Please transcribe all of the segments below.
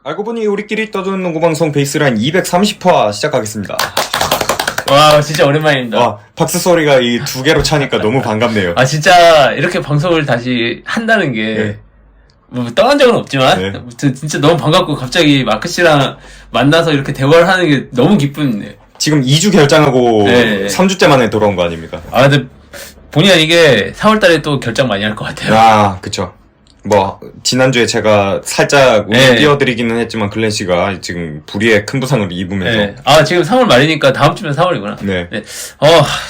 알고 보니 우리끼리 떠드는 농구방송 베이스라인 230화 시작하겠습니다. 와, 진짜 오랜만입니다. 와, 박수 소리가 이 두 개로 차니까 너무 반갑네요. 아, 진짜 이렇게 방송을 다시 한다는 게, 네. 뭐, 떠난 적은 없지만, 네. 진짜 너무 반갑고, 갑자기 마크 씨랑 만나서 이렇게 대화를 하는 게 너무 기쁜데. 지금 2주 결장하고 네. 3주째 만에 돌아온 거 아닙니까? 아, 근데 본의 아니게 4월달에 또 결정 많이 할 것 같아요. 아, 그쵸. 뭐, 지난주에 제가 살짝 네. 띄워드리기는 했지만 글렌 씨가 지금 불의의 큰 부상을 입으면서. 네. 아, 지금 3월 말이니까 다음 주면 4월이구나. 네. 네.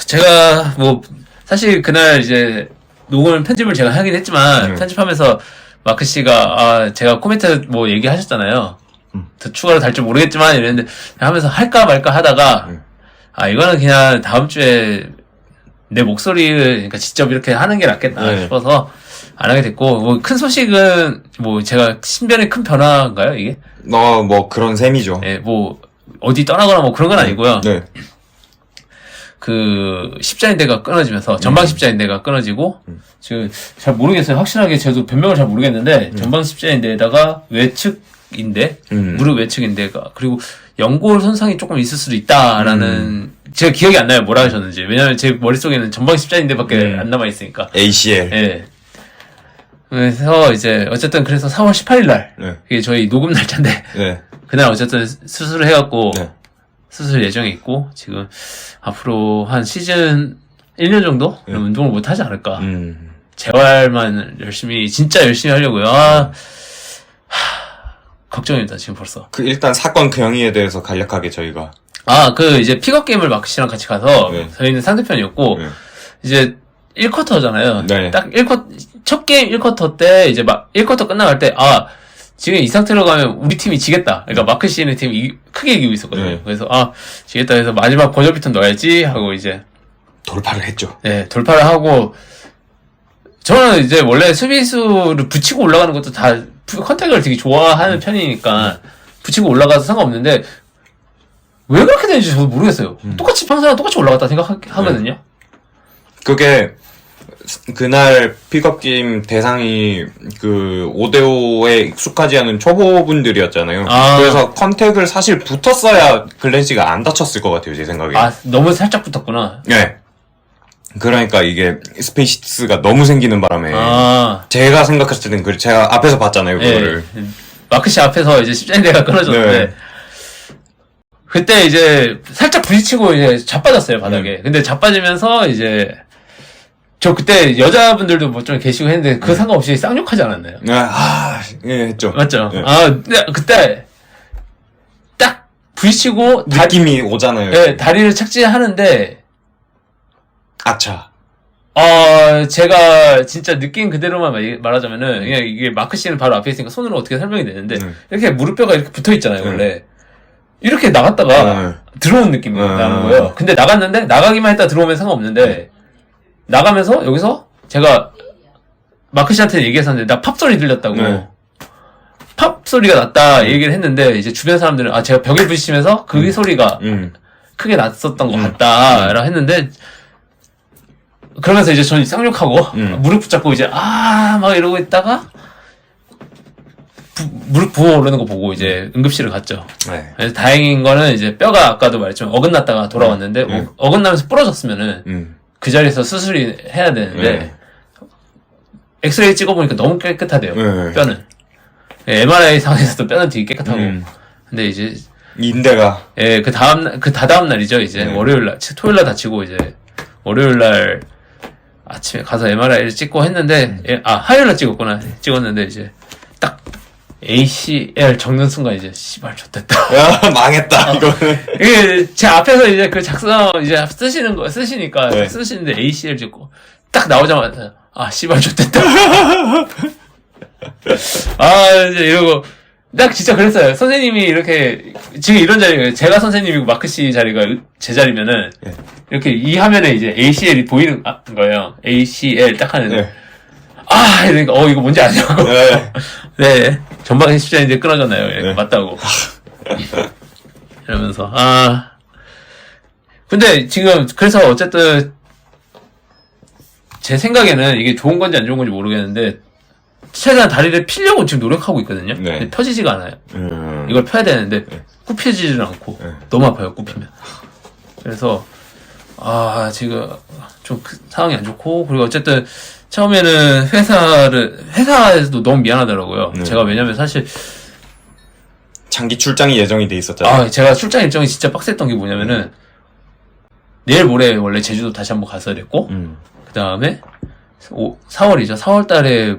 제가 뭐, 사실 그날 이제, 녹음 편집을 제가 하긴 했지만, 편집하면서 마크 씨가, 제가 코멘트 뭐 얘기하셨잖아요. 더 추가로 달지 모르겠지만, 이랬는데, 하면서 할까 말까 하다가, 이거는 그냥 다음 주에 내 목소리를, 그러니까 직접 이렇게 하는 게 낫겠다 네. 싶어서, 안 하게 됐고, 뭐, 큰 소식은, 뭐, 제가 신변의 큰 변화인가요, 이게? 뭐 그런 셈이죠. 예, 뭐, 어디 떠나거나 뭐 그런 건 아니고요. 네. 그, 십자인대가 끊어지면서, 전방 십자인대가 끊어지고, 지금 잘 모르겠어요. 확실하게 저도 변명을 잘 모르겠는데, 전방 십자인대에다가 외측인대, 무릎 외측인대가, 그리고 연골 손상이 조금 있을 수도 있다라는, 제가 기억이 안 나요. 뭐라 하셨는지. 왜냐면 제 머릿속에는 전방 십자인대밖에 안 남아있으니까. ACL. 예. 그래서 이제, 어쨌든 그래서 4월 18일날, 네. 그게 저희 녹음 날짜인데, 네. 그날 어쨌든 수술을 해갖고, 네. 수술 예정이 있고, 지금 앞으로 한 시즌 1년 정도? 운동을 못 하지 않을까. 재활만 열심히, 진짜 열심히 하려고요. 걱정입니다, 지금 벌써. 일단 사건 경위에 대해서 간략하게 저희가. 이제 픽업 게임을 마크 씨랑 같이 가서, 네. 저희는 상대편이었고, 네. 이제 1쿼터잖아요. 네. 딱 첫 게임 1쿼터 때, 이제 1쿼터 끝나갈 때, 지금 이 상태로 가면 우리 팀이 지겠다. 그러니까 마크 씨네 팀이 크게 이기고 있었거든요. 네. 그래서, 지겠다 해서 마지막 버저비터 넣어야지 하고 이제, 돌파를 했죠. 네, 돌파를 하고, 저는 이제 원래 수비수를 붙이고 올라가는 것도 다 컨택을 되게 좋아하는 편이니까, 붙이고 올라가서 상관없는데, 왜 그렇게 되는지 저도 모르겠어요. 평소랑 똑같이 올라갔다 생각하거든요. 그게 그날 픽업 게임 대상이 그 5대5에 익숙하지 않은 초보분들이었잖아요. 그래서 컨택을 사실 붙었어야 글렌 씨가 안 다쳤을 것 같아요, 제 생각에. 너무 살짝 붙었구나. 네. 그러니까 이게 스페이스가 너무 생기는 바람에 제가 생각했을 때는 제가 앞에서 봤잖아요, 그거를. 네. 마크 씨 앞에서 이제 십자인대가 끊어졌는데 네. 그때 이제 살짝 부딪히고 이제 자빠졌어요, 바닥에. 근데 자빠지면서 이제 저 그때 여자분들도 뭐 좀 계시고 했는데 그 상관없이 쌍욕하지 않았나요? 예, 했죠. 맞죠? 네. 근데 그때 딱 부딪히고 느낌이 오잖아요. 네, 다리를 착지하는데 아차. 제가 진짜 느낀 그대로만 말하자면은, 그냥 이게 마크 씨는 바로 앞에 있으니까 손으로 어떻게 설명이 되는데, 이렇게 무릎뼈가 이렇게 붙어 있잖아요, 원래. 이렇게 나갔다가 들어온 느낌이 나는 거예요. 근데 나가기만 했다 들어오면 상관없는데, 나가면서 여기서 제가 마크 씨한테 얘기했었는데, 나 팝 소리 들렸다고. 팝 소리가 났다 얘기를 했는데, 이제 주변 사람들은, 제가 벽에 부딪히면서 그 소리가 크게 났었던 것 같다, 라고 했는데, 그러면서 이제 저는 쌍욕하고, 무릎 붙잡고 이제, 막 이러고 있다가, 무릎 부어 오르는 거 보고 이제 응급실을 갔죠. 네. 그래서 다행인 거는 이제 뼈가 아까도 말했지만 어긋났다가 돌아왔는데, 어긋나면서 부러졌으면은, 그 자리에서 수술이 해야 되는데, 엑스레이 찍어보니까 너무 깨끗하대요. 뼈는. MRI 상에서도 뼈는 되게 깨끗하고. 근데 이제, 인대가. 그 다다음 날이죠, 이제. 월요일날, 토요일날 다치고 이제, 월요일날, 아침에 가서 MRI를 찍고 했는데, 화요일날 찍었는데, 이제, 딱, ACL 적는 순간 이제, 씨발, 좋됐다. 야, 망했다, 이거는. 이게, 제 앞에서 이제 그 작성, 이제 쓰시니까, 네. 쓰시는데 ACL 찍고, 딱 나오자마자, 씨발, 좋됐다. 이제 이러고, 딱 진짜 그랬어요. 선생님이 이렇게, 지금 이런 자리가, 제가 선생님이고 마크 씨 자리가 제 자리면은, 이렇게 이 화면에 이제 ACL이 보이는 거예요. ACL 딱 하는데. 이러니까, 이거 뭔지 아냐고. 네. 전방에 십자인대 끊어졌나요? 맞다고. 이러면서, 근데 지금, 그래서 어쨌든, 제 생각에는 이게 좋은 건지 안 좋은 건지 모르겠는데, 최대한 다리를 피려고 지금 노력하고 있거든요. 네. 근데 펴지지가 않아요. 이걸 펴야 되는데 굽혀지지는 않고 너무 아파요. 굽히면. 그래서 지금 좀 상황이 안 좋고, 그리고 어쨌든 처음에는 회사에서도 너무 미안하더라고요. 제가 왜냐면 사실 장기 출장이 예정이 돼 있었잖아요. 제가 출장 일정이 진짜 빡셌던 게 뭐냐면은 내일 모레 원래 제주도 다시 한번 갔어야 됐고, 그 다음에 4월이죠. 4월 달에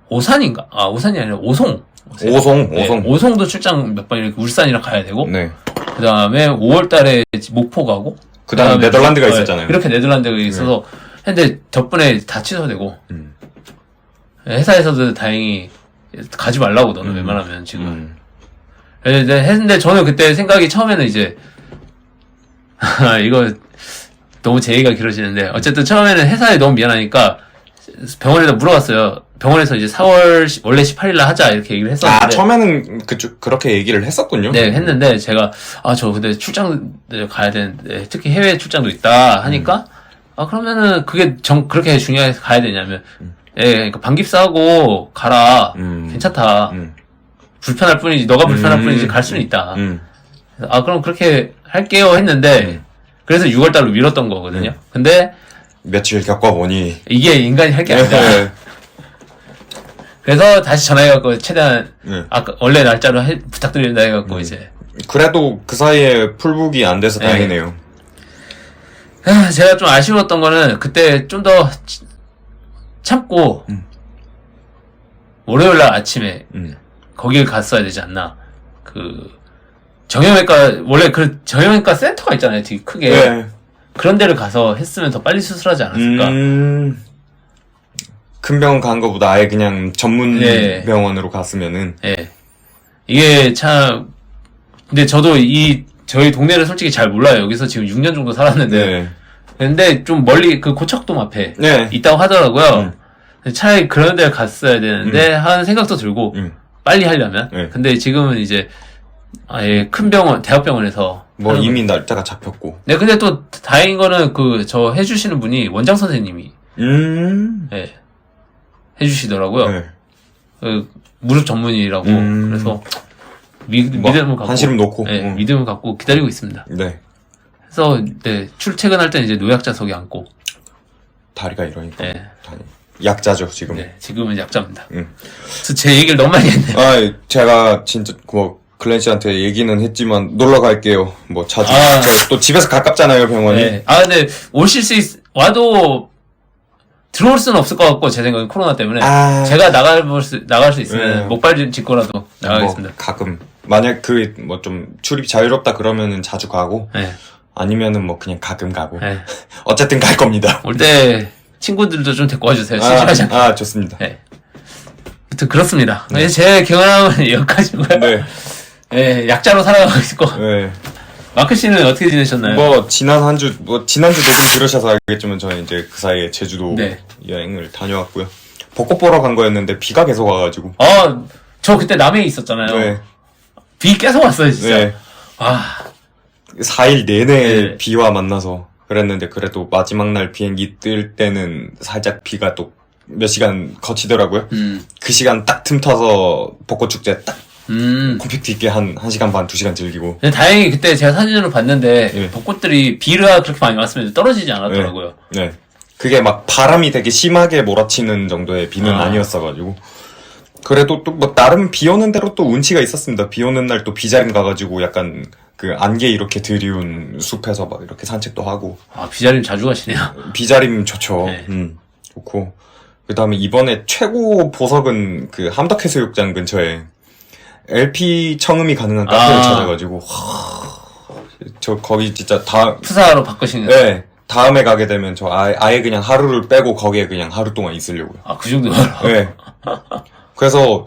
오산인가? 오산이 아니라 오송. 오송. 오송도 출장 몇 번 이렇게 울산이랑 가야 되고, 네. 그 다음에 5월 달에 목포 가고, 그 다음에 네덜란드가 있었잖아요. 이렇게 네덜란드가 있어서 했는데 덕분에 다 취소되고, 회사에서도 다행히 가지 말라고 너는 웬만하면 지금. 했는데 저는 그때 생각이 처음에는 이제 이거 너무 제 얘기가 길어지는데, 어쨌든 처음에는 회사에 너무 미안하니까 병원에다 물어봤어요. 병원에서 이제 4월 원래 18일날 하자 이렇게 얘기를 했었는데, 처음에는 그렇게 얘기를 했었군요. 네, 했는데 제가 저 근데 출장 가야 되는데, 특히 해외 출장도 있다 하니까 그러면은 그게 그렇게 중요해서 가야 되냐면, 그러니까 반깁사하고 가라. 괜찮다. 불편할 뿐이지, 너가 불편할 뿐이지 갈 수는 있다. 그럼 그렇게 할게요 했는데, 그래서 6월달로 미뤘던 거거든요. 근데 며칠 겪어보니 이게 인간이 할 게 아니다. 그래서 다시 전화해갖고 최대한 아까 원래 날짜로 부탁드린다 해갖고 이제. 그래도 그 사이에 풀북이 안 돼서 다행이네요. 제가 좀 아쉬웠던 거는 그때 좀 더 참고 월요일날 아침에 거길 갔어야 되지 않나. 정형외과, 원래 정형외과 센터가 있잖아요, 되게 크게. 네. 그런 데를 가서 했으면 더 빨리 수술하지 않았을까. 큰 병원 간 거보다 아예 그냥 전문 병원으로 갔으면은. 이게 참, 근데 저도 저희 동네를 솔직히 잘 몰라요. 여기서 지금 6년 정도 살았는데. 근데 좀 멀리, 고척동 앞에 있다고 하더라고요. 차라리 그런 데를 갔어야 되는데, 하는 생각도 들고, 빨리 하려면. 근데 지금은 이제, 큰 병원, 대학병원에서. 이미 날짜가 잡혔고. 네, 근데 또 다행인 거는 저 해주시는 분이 원장 선생님이. 해주시더라고요. 무릎 전문의라고. 그래서, 믿음을 갖고. 한시름 놓고. 믿음을 갖고 기다리고 있습니다. 네. 그래서, 출퇴근할 때는 이제 노약자석에 앉고. 다리가 이러니까. 약자죠, 지금. 네, 지금은 약자입니다. 그래서 제 얘기를 너무 많이 했네요. 제가 진짜, 글렌 씨한테 얘기는 했지만, 놀러 갈게요. 자주. 또 집에서 가깝잖아요, 병원이. 근데, 와도, 들어올 수는 없을 것 같고, 제 생각엔 코로나 때문에. 제가 나갈 수 있으면, 목발 짚고라도 나가겠습니다. 가끔. 만약 좀, 출입 자유롭다 그러면은 자주 가고, 아니면은 그냥 가끔 가고. 어쨌든 갈 겁니다. 올 때, 친구들도 좀 데리고 와주세요. 심심하지 않게. 좋습니다. 아무튼 그렇습니다. 제 경험은 여기까지고요. 약자로 살아가고 있고. 마크 씨는 어떻게 지내셨나요? 지난주 녹음 들으셔서 알겠지만, 저는 이제 그 사이에 제주도 여행을 다녀왔고요. 벚꽃 보러 간 거였는데, 비가 계속 와가지고. 저 그때 남해에 있었잖아요. 비 계속 왔어요, 진짜. 4일 내내 비와 만나서 그랬는데, 그래도 마지막 날 비행기 뜰 때는 살짝 비가 또 몇 시간 거치더라고요. 그 시간 딱 틈 타서 벚꽃 축제 딱 콤팩트 있게 한 1시간 반, 2시간 즐기고. 근데 다행히 그때 제가 사진으로 봤는데, 벚꽃들이 비가 그렇게 많이 왔으면 떨어지지 않았더라고요. 그게 바람이 되게 심하게 몰아치는 정도의 비는 아니었어가지고. 그래도 또 나름 비 오는 대로 또 운치가 있었습니다. 비 오는 날 또 비자림 가가지고 약간 안개 이렇게 드리운 숲에서 이렇게 산책도 하고. 비자림 자주 가시네요. 비자림 좋죠. 좋고. 그 다음에 이번에 최고 보석은 함덕해수욕장 근처에 LP 청음이 가능한 카페를 찾아가지고, 거기 진짜 푸사로 바꾸시는. 다음에 가게 되면 아예 그냥 하루를 빼고 거기에 그냥 하루 동안 있으려고요. 그 정도로? 그래서,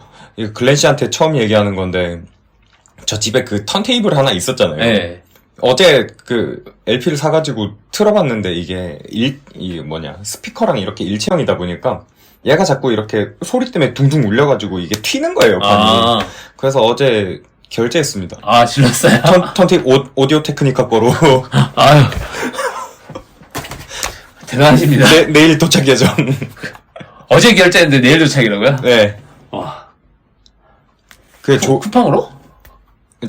글렌 씨한테 처음 얘기하는 건데, 저 집에 턴테이블 하나 있었잖아요. 어제 LP를 사가지고 틀어봤는데 이게 스피커랑 이렇게 일체형이다 보니까 얘가 자꾸 이렇게 소리 때문에 둥둥 울려가지고 이게 튀는 거예요, 판이. 그래서 어제 결제했습니다. 질렀어요? 턴테이블 오디오 테크니카 거로. 대단하십니다. 내일 도착 예정. 어제 결제했는데 내일 도착이라고요? 네. 와. 그 쿠팡으로?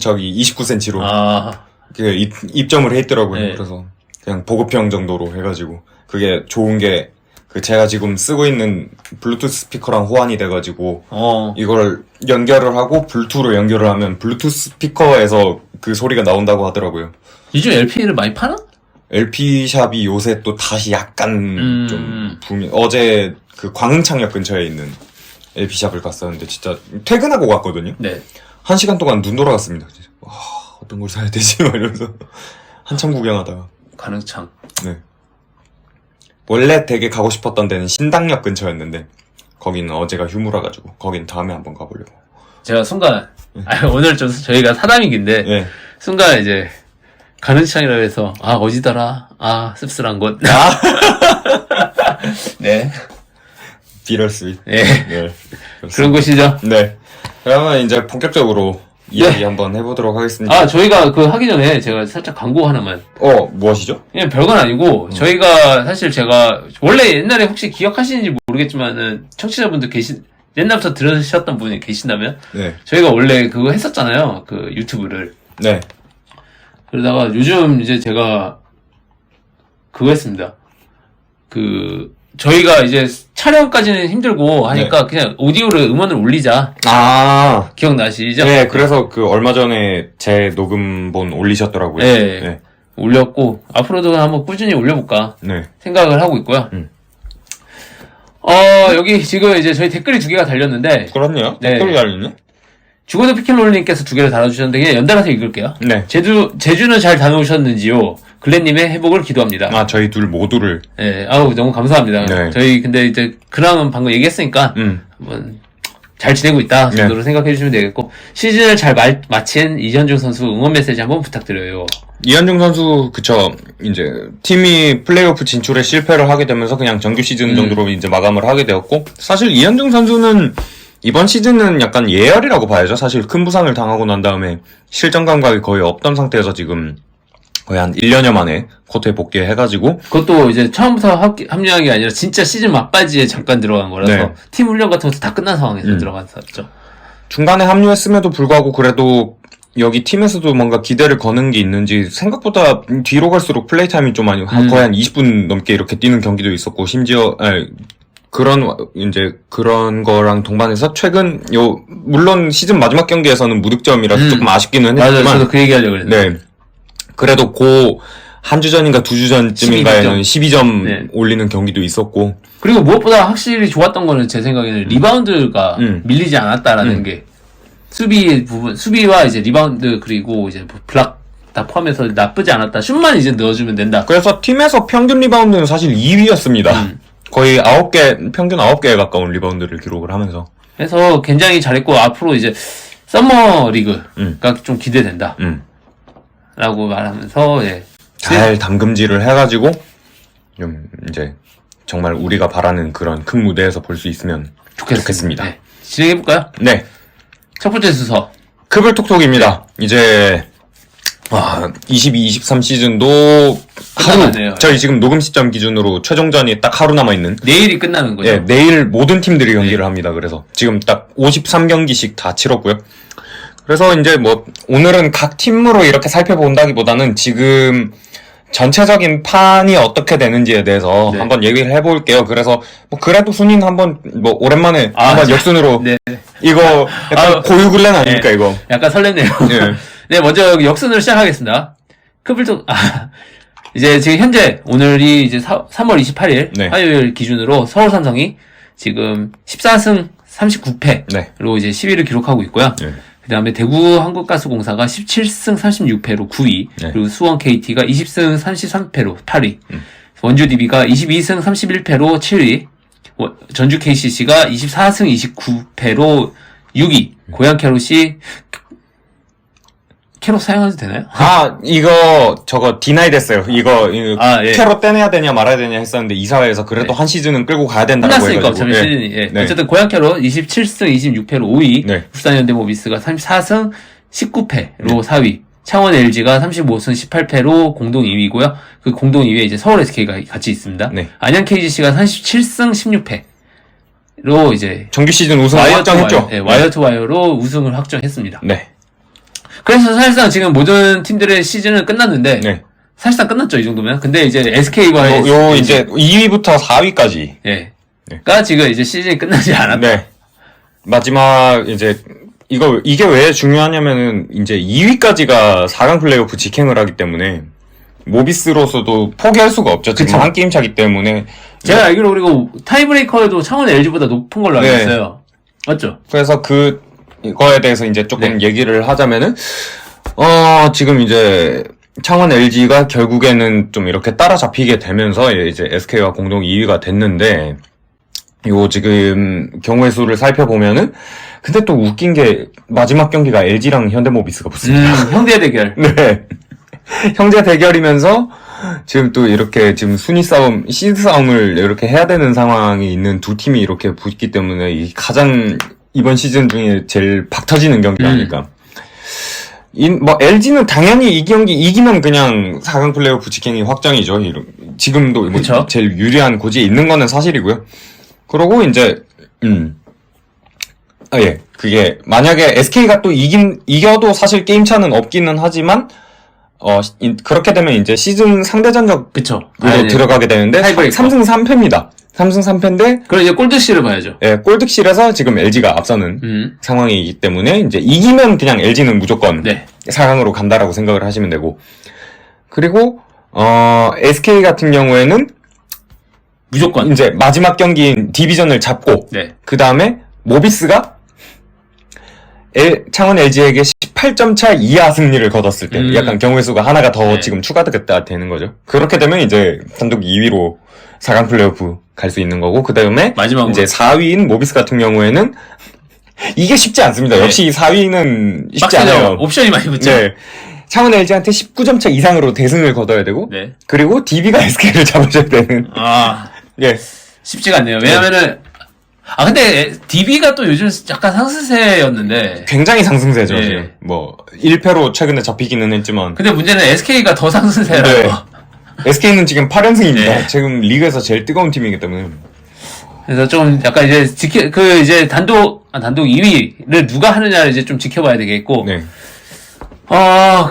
저기 29cm로 아. 그 입점을 해 있더라고요. 네. 그래서 그냥 보급형 정도로 해가지고 그게 좋은 게 그 제가 지금 쓰고 있는 블루투스 스피커랑 호환이 돼가지고 이걸 연결을 하고 블루투스로 연결을 하면 블루투스 스피커에서 그 소리가 나온다고 하더라고요. 요즘 LP를 많이 파나? LP샵이 요새 또 다시 약간 좀 붐이 어제 그 광흥창역 근처에 있는 LP샵을 갔었는데 진짜 퇴근하고 갔거든요. 네. 1시간 동안 눈 돌아갔습니다. 와, 어떤 걸 사야 되지? 막 이러면서 한참 구경하다가. 가능창. 네. 원래 되게 가고 싶었던 데는 신당역 근처였는데 거기는 어제가 휴무라가지고 거긴 다음에 한번 가보려고. 제가 순간 오늘 좀 저희가 사담이긴데 네. 순간 이제 가능창이라고 해서 어디더라? 씁쓸한 곳. 네. 비럴스윗. 네. 네. 그런 곳이죠. 네. 그러면 이제 본격적으로 이야기 한번 해보도록 하겠습니다. 저희가 하기 전에 제가 살짝 광고 하나만. 무엇이죠? 그냥 별건 아니고, 저희가 사실 제가, 원래 옛날에 혹시 기억하시는지 모르겠지만은, 청취자분들 옛날부터 들으셨던 분이 계신다면, 네. 저희가 원래 그거 했었잖아요. 그 유튜브를. 네. 그러다가 요즘 이제 제가, 그거 했습니다. 저희가 이제 촬영까지는 힘들고 하니까 그냥 오디오를 음원을 올리자. 기억나시죠? 네, 그래서 얼마 전에 제 녹음본 올리셨더라고요. 네. 네. 올렸고, 앞으로도 한번 꾸준히 올려볼까. 네. 생각을 하고 있고요. 여기 지금 이제 저희 댓글이 2개가 달렸는데. 그렇네요. 네. 댓글이 달렸네. 죽어도 피켓롤님께서 2개를 달아주셨는데 그냥 연달아서 읽을게요. 네. 제주는 잘 다녀오셨는지요? 글렌님의 회복을 기도합니다. 저희 둘 모두를. 네, 너무 감사합니다. 네. 저희 근데 이제 그랑은 방금 얘기했으니까 한번 잘 지내고 있다 정도로 생각해 주시면 되겠고, 시즌을 잘 마친 이현중 선수 응원 메시지 한번 부탁드려요. 이현중 선수 그쵸, 이제 팀이 플레이오프 진출에 실패를 하게 되면서 그냥 정규 시즌 정도로 이제 마감을 하게 되었고, 사실 이현중 선수는 이번 시즌은 약간 예열이라고 봐야죠. 사실 큰 부상을 당하고 난 다음에 실전 감각이 거의 없던 상태에서 지금 거의 한 1년여 만에 코트에 복귀해가지고. 그것도 이제 처음부터 합류한 게 아니라 진짜 시즌 막바지에 잠깐 들어간 거라서 네. 팀 훈련 같은 것도 다 끝난 상황에서 들어갔었죠. 중간에 합류했음에도 불구하고 그래도 여기 팀에서도 뭔가 기대를 거는 게 있는지 생각보다 뒤로 갈수록 플레이 타임이 좀 많이 거의 한 20분 넘게 이렇게 뛰는 경기도 있었고, 심지어 그런 거랑 동반해서 최근 물론 시즌 마지막 경기에서는 무득점이라서 조금 아쉽기는 했지만, 맞아요. 저도 그 얘기하려고 그랬는데. 네. 그래도 한 주 전인가 2주 전쯤인가에는 12점 올리는 경기도 있었고. 그리고 무엇보다 확실히 좋았던 거는 제 생각에는 리바운드가 밀리지 않았다라는 게, 수비와 이제 리바운드 그리고 이제 블락 다 포함해서 나쁘지 않았다. 슛만 이제 넣어주면 된다. 그래서 팀에서 평균 리바운드는 사실 2위였습니다. 거의 평균 9개에 가까운 리바운드를 기록을 하면서. 그래서 굉장히 잘했고, 앞으로 이제 서머 리그가 좀 기대된다. 라고 말하면서, 잘 담금질을 해가지고, 좀 이제 정말 우리가 바라는 그런 큰 무대에서 볼 수 있으면 좋겠습니다. 네. 진행해볼까요? 네. 첫 번째 순서. 크블톡톡입니다. 이제 22, 23 시즌도 저희 지금 녹음 시점 기준으로 최종전이 딱 하루 남아있는. 내일이 끝나는 거죠? 네, 내일 모든 팀들이 경기를 합니다. 그래서 지금 딱 53경기씩 다 치렀고요. 그래서 이제 오늘은 각 팀으로 이렇게 살펴본다기보다는 지금 전체적인 판이 어떻게 되는지에 대해서 한번 얘기를 해볼게요. 그래서 그래도 순위는 한번 오랜만에 한번 역순으로. 네. 이거 약간 고유글렌 아닙니까, 이거? 약간 설레네요. 네, 먼저 역순으로 시작하겠습니다. 크블톡, 이제 지금 현재 오늘이 이제 3월 28일 화요일 기준으로 서울 삼성이 지금 14승 39패로 이제 10위를 기록하고 있고요. 그 다음에 대구 한국가스공사가 17승 36패로 9위, 그리고 수원 KT가 20승 33패로 8위, 원주 DB가 22승 31패로 7위, 전주 KCC가 24승 29패로 6위, 고양 캐롯이 캐롯 사용해도 되나요? 저거 디나이 됐어요. 캐롯 떼내야 되냐 말아야 되냐 했었는데 이사회에서 그래도 한 시즌은 끌고 가야 된다고 해가지고. 끝났으니까 시즌이. 어쨌든 고양 캐롯 27승 26패로 5위, 울산현대모비스가 34승 19패로 4위, 창원 LG가 35승 18패로 공동 2위고요. 그 공동 2위에 이제 서울 SK가 같이 있습니다. 안양 KGC가 37승 16패. 이제 정규 시즌 우승을 확정했죠. 와이어 투 와이어로 우승을 확정했습니다. 네. 그래서 사실상 지금 모든 팀들의 시즌은 끝났는데 네. 사실상 끝났죠, 이 정도면. 근데 이제 SK와의 요 이제 2위부터 4위까지. 예. 가 지금 이제 시즌이 끝나지 않았다. 네. 마지막 이제 이게 왜 중요하냐면은 이제 2위까지가 4강 플레이오프 직행을 하기 때문에 모비스로서도 포기할 수가 없죠. 지금 그쵸. 한 게임 차기 때문에. 제가 알기로 그리고 타이브레이커에도 창원 LG보다 높은 걸로 알고 있어요. 맞죠? 그래서 그거에 대해서 이제 조금 네. 얘기를 하자면은 지금 이제 창원 LG가 결국에는 좀 이렇게 따라잡히게 되면서 이제 SK와 공동 2위가 됐는데 요 지금 경우의 수를 살펴보면은 근데 또 웃긴 게 마지막 경기가 LG랑 현대모비스가 붙습니다. 형제 대결. 네. 형제 대결이면서 지금 또 이렇게 지금 순위 싸움, 시드 싸움을 이렇게 해야 되는 상황이 있는 두 팀이 이렇게 붙기 때문에 이 가장 이번 시즌 중에 제일 박 터지는 경기가 아닐까. LG는 당연히 이 경기 이기면 그냥 4강 플레이오프 직행이 확정이죠. 지금도 뭐 제일 유리한 고지에 있는 거는 사실이고요. 그러고 이제 예. 그게 만약에 SK가 또 이겨도 사실 게임 차는 없기는 하지만 그렇게 되면 이제 시즌 상대전적으로 들어가게 되는데 3승 3패입니다. 3승 3패인데 그럼 이제 골드실을 봐야죠. 예, 골득실에서 지금 LG가 앞서는 상황이기 때문에 이제 이기면 그냥 LG는 무조건 4강으로 간다라고 생각을 하시면 되고 그리고 SK 같은 경우에는 무조건 이제 마지막 경기인 디비전을 잡고 그 다음에 모비스가 창원 LG에게 18점 차 이하 승리를 거뒀을 때 약간 경우의 수가 하나가 더 지금 추가됐다 되는 거죠. 그렇게 되면 이제 단독 2위로 4강 플레이오프 갈 수 있는 거고 그 다음에 마지막으로 이제 4위인 모비스 같은 경우에는 이게 쉽지 않습니다. 역시 4위는 쉽지 않아요. 옵션이 많이 붙죠. 네. 창원 LG한테 19점 차 이상으로 대승을 거둬야 되고 그리고 DB가 SK를 잡아줘야 되는 예. 쉽지가 않네요. 왜냐면은 근데 DB가 또 요즘 약간 상승세였는데 굉장히 상승세죠. 지금. 뭐 1패로 최근에 잡히기는 했지만 근데 문제는 SK가 더 상승세라서 SK는 지금 8연승입니다. 지금 리그에서 제일 뜨거운 팀이기 때문에. 그래서 좀 약간 이제 이제 단독 2위를 누가 하느냐를 이제 좀 지켜봐야 되겠고.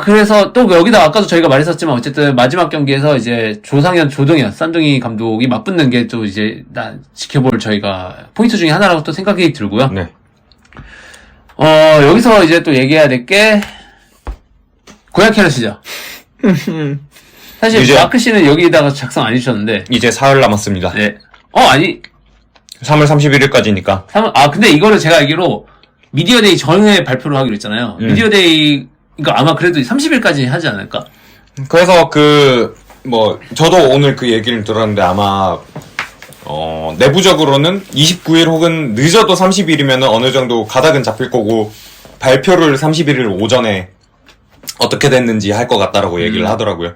그래서 또 여기다 아까도 저희가 말했었지만 어쨌든 마지막 경기에서 이제 조동현, 쌍둥이 감독이 맞붙는 게 또 이제 지켜볼 저희가 포인트 중에 하나라고 또 생각이 들고요. 여기서 이제 또 얘기해야 될 게 고양 캐럿이죠. 사실 마크 씨는 여기다가 작성 안 해주셨는데 이제 사흘 남았습니다. 아니 3월 31일까지니까. 근데 이거를 제가 알기로 미디어데이 전에 발표를 하기로 했잖아요. 미디어데이 그러니까 아마 그래도 30일까지 하지 않을까? 그래서 저도 오늘 그 얘기를 들었는데 아마 내부적으로는 29일 혹은 늦어도 30일이면 어느 정도 가닥은 잡힐 거고 발표를 31일 오전에 어떻게 됐는지 할 것 같다라고 얘기를 하더라고요.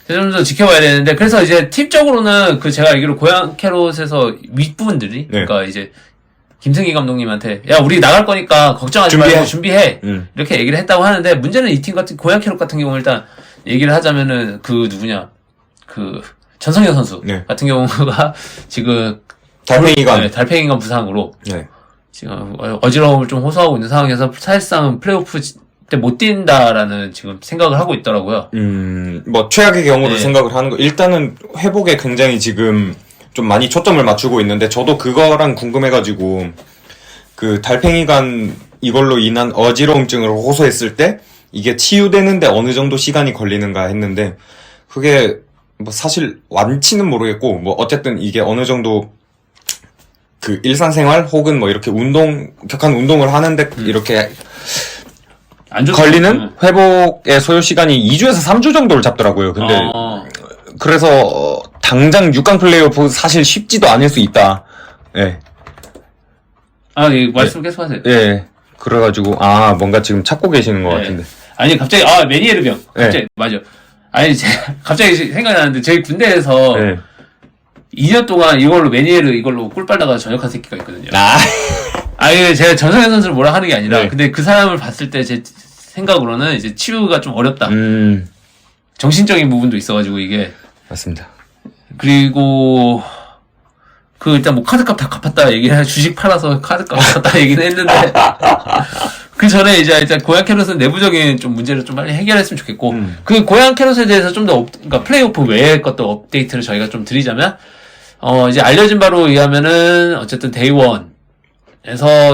좀 더 지켜봐야 되는데 그래서 이제 팀적으로는 제가 알기로 고양 캐롯에서 윗부분들이 그러니까 이제 김승기 감독님한테 야 우리 나갈 거니까 걱정하지 말고 준비해 이렇게 얘기를 했다고 하는데 문제는 이 팀 같은 고양 캐롯 같은 경우 일단 얘기를 하자면은 전성현 선수 같은 경우가 지금 달팽이관 부상으로 지금 어지러움을 좀 호소하고 있는 상황에서 사실상 플레이오프 때 못 뛴다라는 지금 생각을 하고 있더라고요. 최악의 경우를 생각을 하는 거 일단은 회복에 굉장히 지금 좀 많이 초점을 맞추고 있는데 저도 그거랑 궁금해가지고 그 달팽이관 이걸로 인한 어지러움증을 호소했을 때 이게 치유되는데 어느 정도 시간이 걸리는가 했는데 그게 사실 완치는 모르겠고 어쨌든 이게 어느 정도 그 일상생활 혹은 이렇게 격한 운동을 하는데 이렇게 걸리는 회복의 소요 시간이 2주에서 3주 정도를 잡더라고요. 근데 그래서 당장 6강 플레이오프 사실 쉽지도 않을 수 있다. 말씀 계속 하세요. 그래가지고 뭔가 지금 찾고 계시는 것 같은데. 아니 갑자기 메니에르병. 맞아. 아니 갑자기 생각이 나는데 저희 군대에서 2년 동안 이걸로 꿀 빨다가 전역한 새끼가 있거든요. 제가 전성현 선수를 뭐라 하는 게 아니라 근데 그 사람을 봤을 때 제 생각으로는 이제 치유가 좀 어렵다. 정신적인 부분도 있어가지고 이게 맞습니다. 그리고 그 일단 뭐 카드값 다 갚았다 얘기를 주식 팔아서 카드값 갚았다 얘기는 했는데 그 전에 이제 일단 고양 캐럿은 내부적인 좀 문제를 좀 빨리 해결했으면 좋겠고 그 고양 캐럿에 대해서 좀 더 그러니까 플레이오프 외의 것도 업데이트를 저희가 좀 드리자면 이제 알려진 바로 의하면은 어쨌든 데이원에서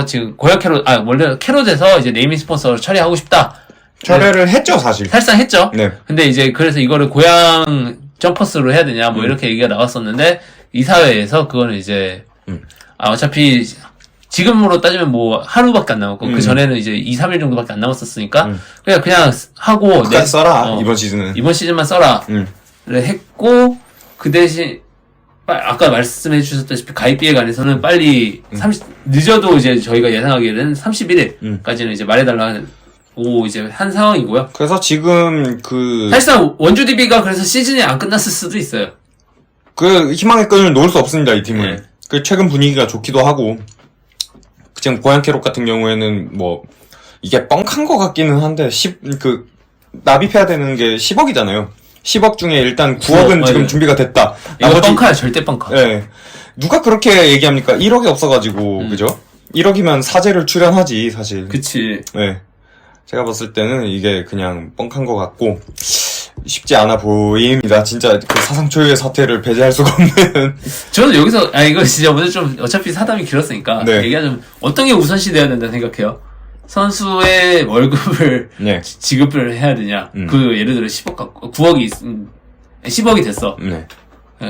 지금 고양 캐럿 원래 캐럿에서 이제 네이밍 스폰서를 처리하고 싶다. 철회를 했죠, 사실. 사실상 했죠. 네. 근데 이제 그래서 이거를 고양 점퍼스로 해야 되냐 뭐 이렇게 얘기가 나왔었는데 이사회에서 그거는 이제 어차피 지금으로 따지면 뭐 하루밖에 안 남았고 그 전에는 이제 2, 3일 정도밖에 안 남았었으니까 그냥 하고 써라. 이번 시즌은. 이번 시즌만 써라. 를 했고 그 대신 아까 말씀해 주셨다시피 가입비에 관해서는 빨리 늦어도 이제 저희가 예상하기에는 31일까지는 이제 말해달라고 이제 한 상황이고요. 그래서 지금 사실상 원주 DB가 그래서 시즌이 안 끝났을 수도 있어요. 그 희망의 끈을 놓을 수 없습니다, 이 팀은. 네. 그 최근 분위기가 좋기도 하고 지금 고양 캐럿 같은 경우에는 뭐 이게 뻥칸 것 같기는 한데 납입해야 되는 게 10억이잖아요. 10억 중에 일단 9억은 지금 맞아요. 준비가 됐다. 이거 뻥카야, 절대 뻥카. 네. 누가 그렇게 얘기합니까? 1억이 없어가지고 그죠? 1억이면 사제를 출연하지 사실. 그치. 네. 제가 봤을 때는 이게 그냥 뻥칸 것 같고 쉽지 않아 보입니다. 진짜 그 사상 초유의 사태를 배제할 수가 없는. 저는 여기서 이거 진짜 오늘 좀 어차피 사담이 길었으니까 네. 얘기하자면 어떤 게 우선시돼야 된다 생각해요. 선수의 월급을 네. 지급을 해야 되냐. 그 예를 들어 10억 갖고 9억이 10억이 됐어. 네.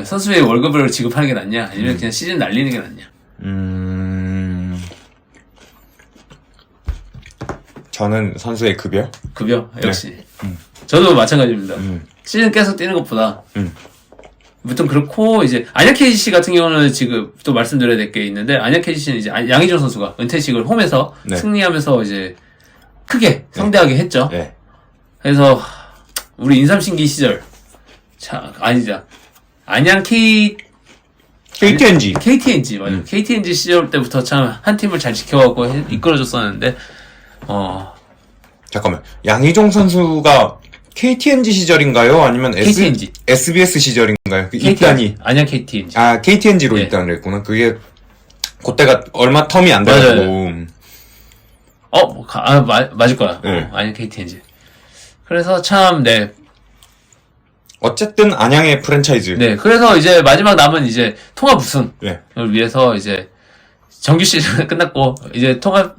선수의 월급을 지급하는 게 낫냐 아니면 그냥 시즌 날리는 게 낫냐. 저는 선수의 급여? 급여 역시. 저도 마찬가지입니다. 시즌 계속 뛰는 것보다. 무튼 그렇고 이제 안양 KGC 같은 경우는 지금 또 말씀드려야 될 게 있는데 안양 KGC는 이제 양희종 선수가 은퇴식을 홈에서 네. 승리하면서 이제 크게 성대하게 했죠. 네. 그래서 우리 인삼신기 시절 아니죠. 안양 KTNG. KTNG 맞아요. KTNG 시절 때부터 참 한 팀을 잘 지켜갖고 이끌어줬었는데 잠깐만. 양희종 선수가 KTNG 시절인가요? 아니면 KTNG. SBS 시절인가요? 그 입단이. 안양 KTNG. KTNG로 네. 입단을 했구나. 그게 그때가 얼마 텀이 안 돼가지고. 맞을 거야. 네. 안양 KTNG. 그래서 참 어쨌든 안양의 프랜차이즈. 네, 그래서 이제 마지막 남은 이제 통합 우승을 네. 위해서 이제 정규 시즌 끝났고 이제 통합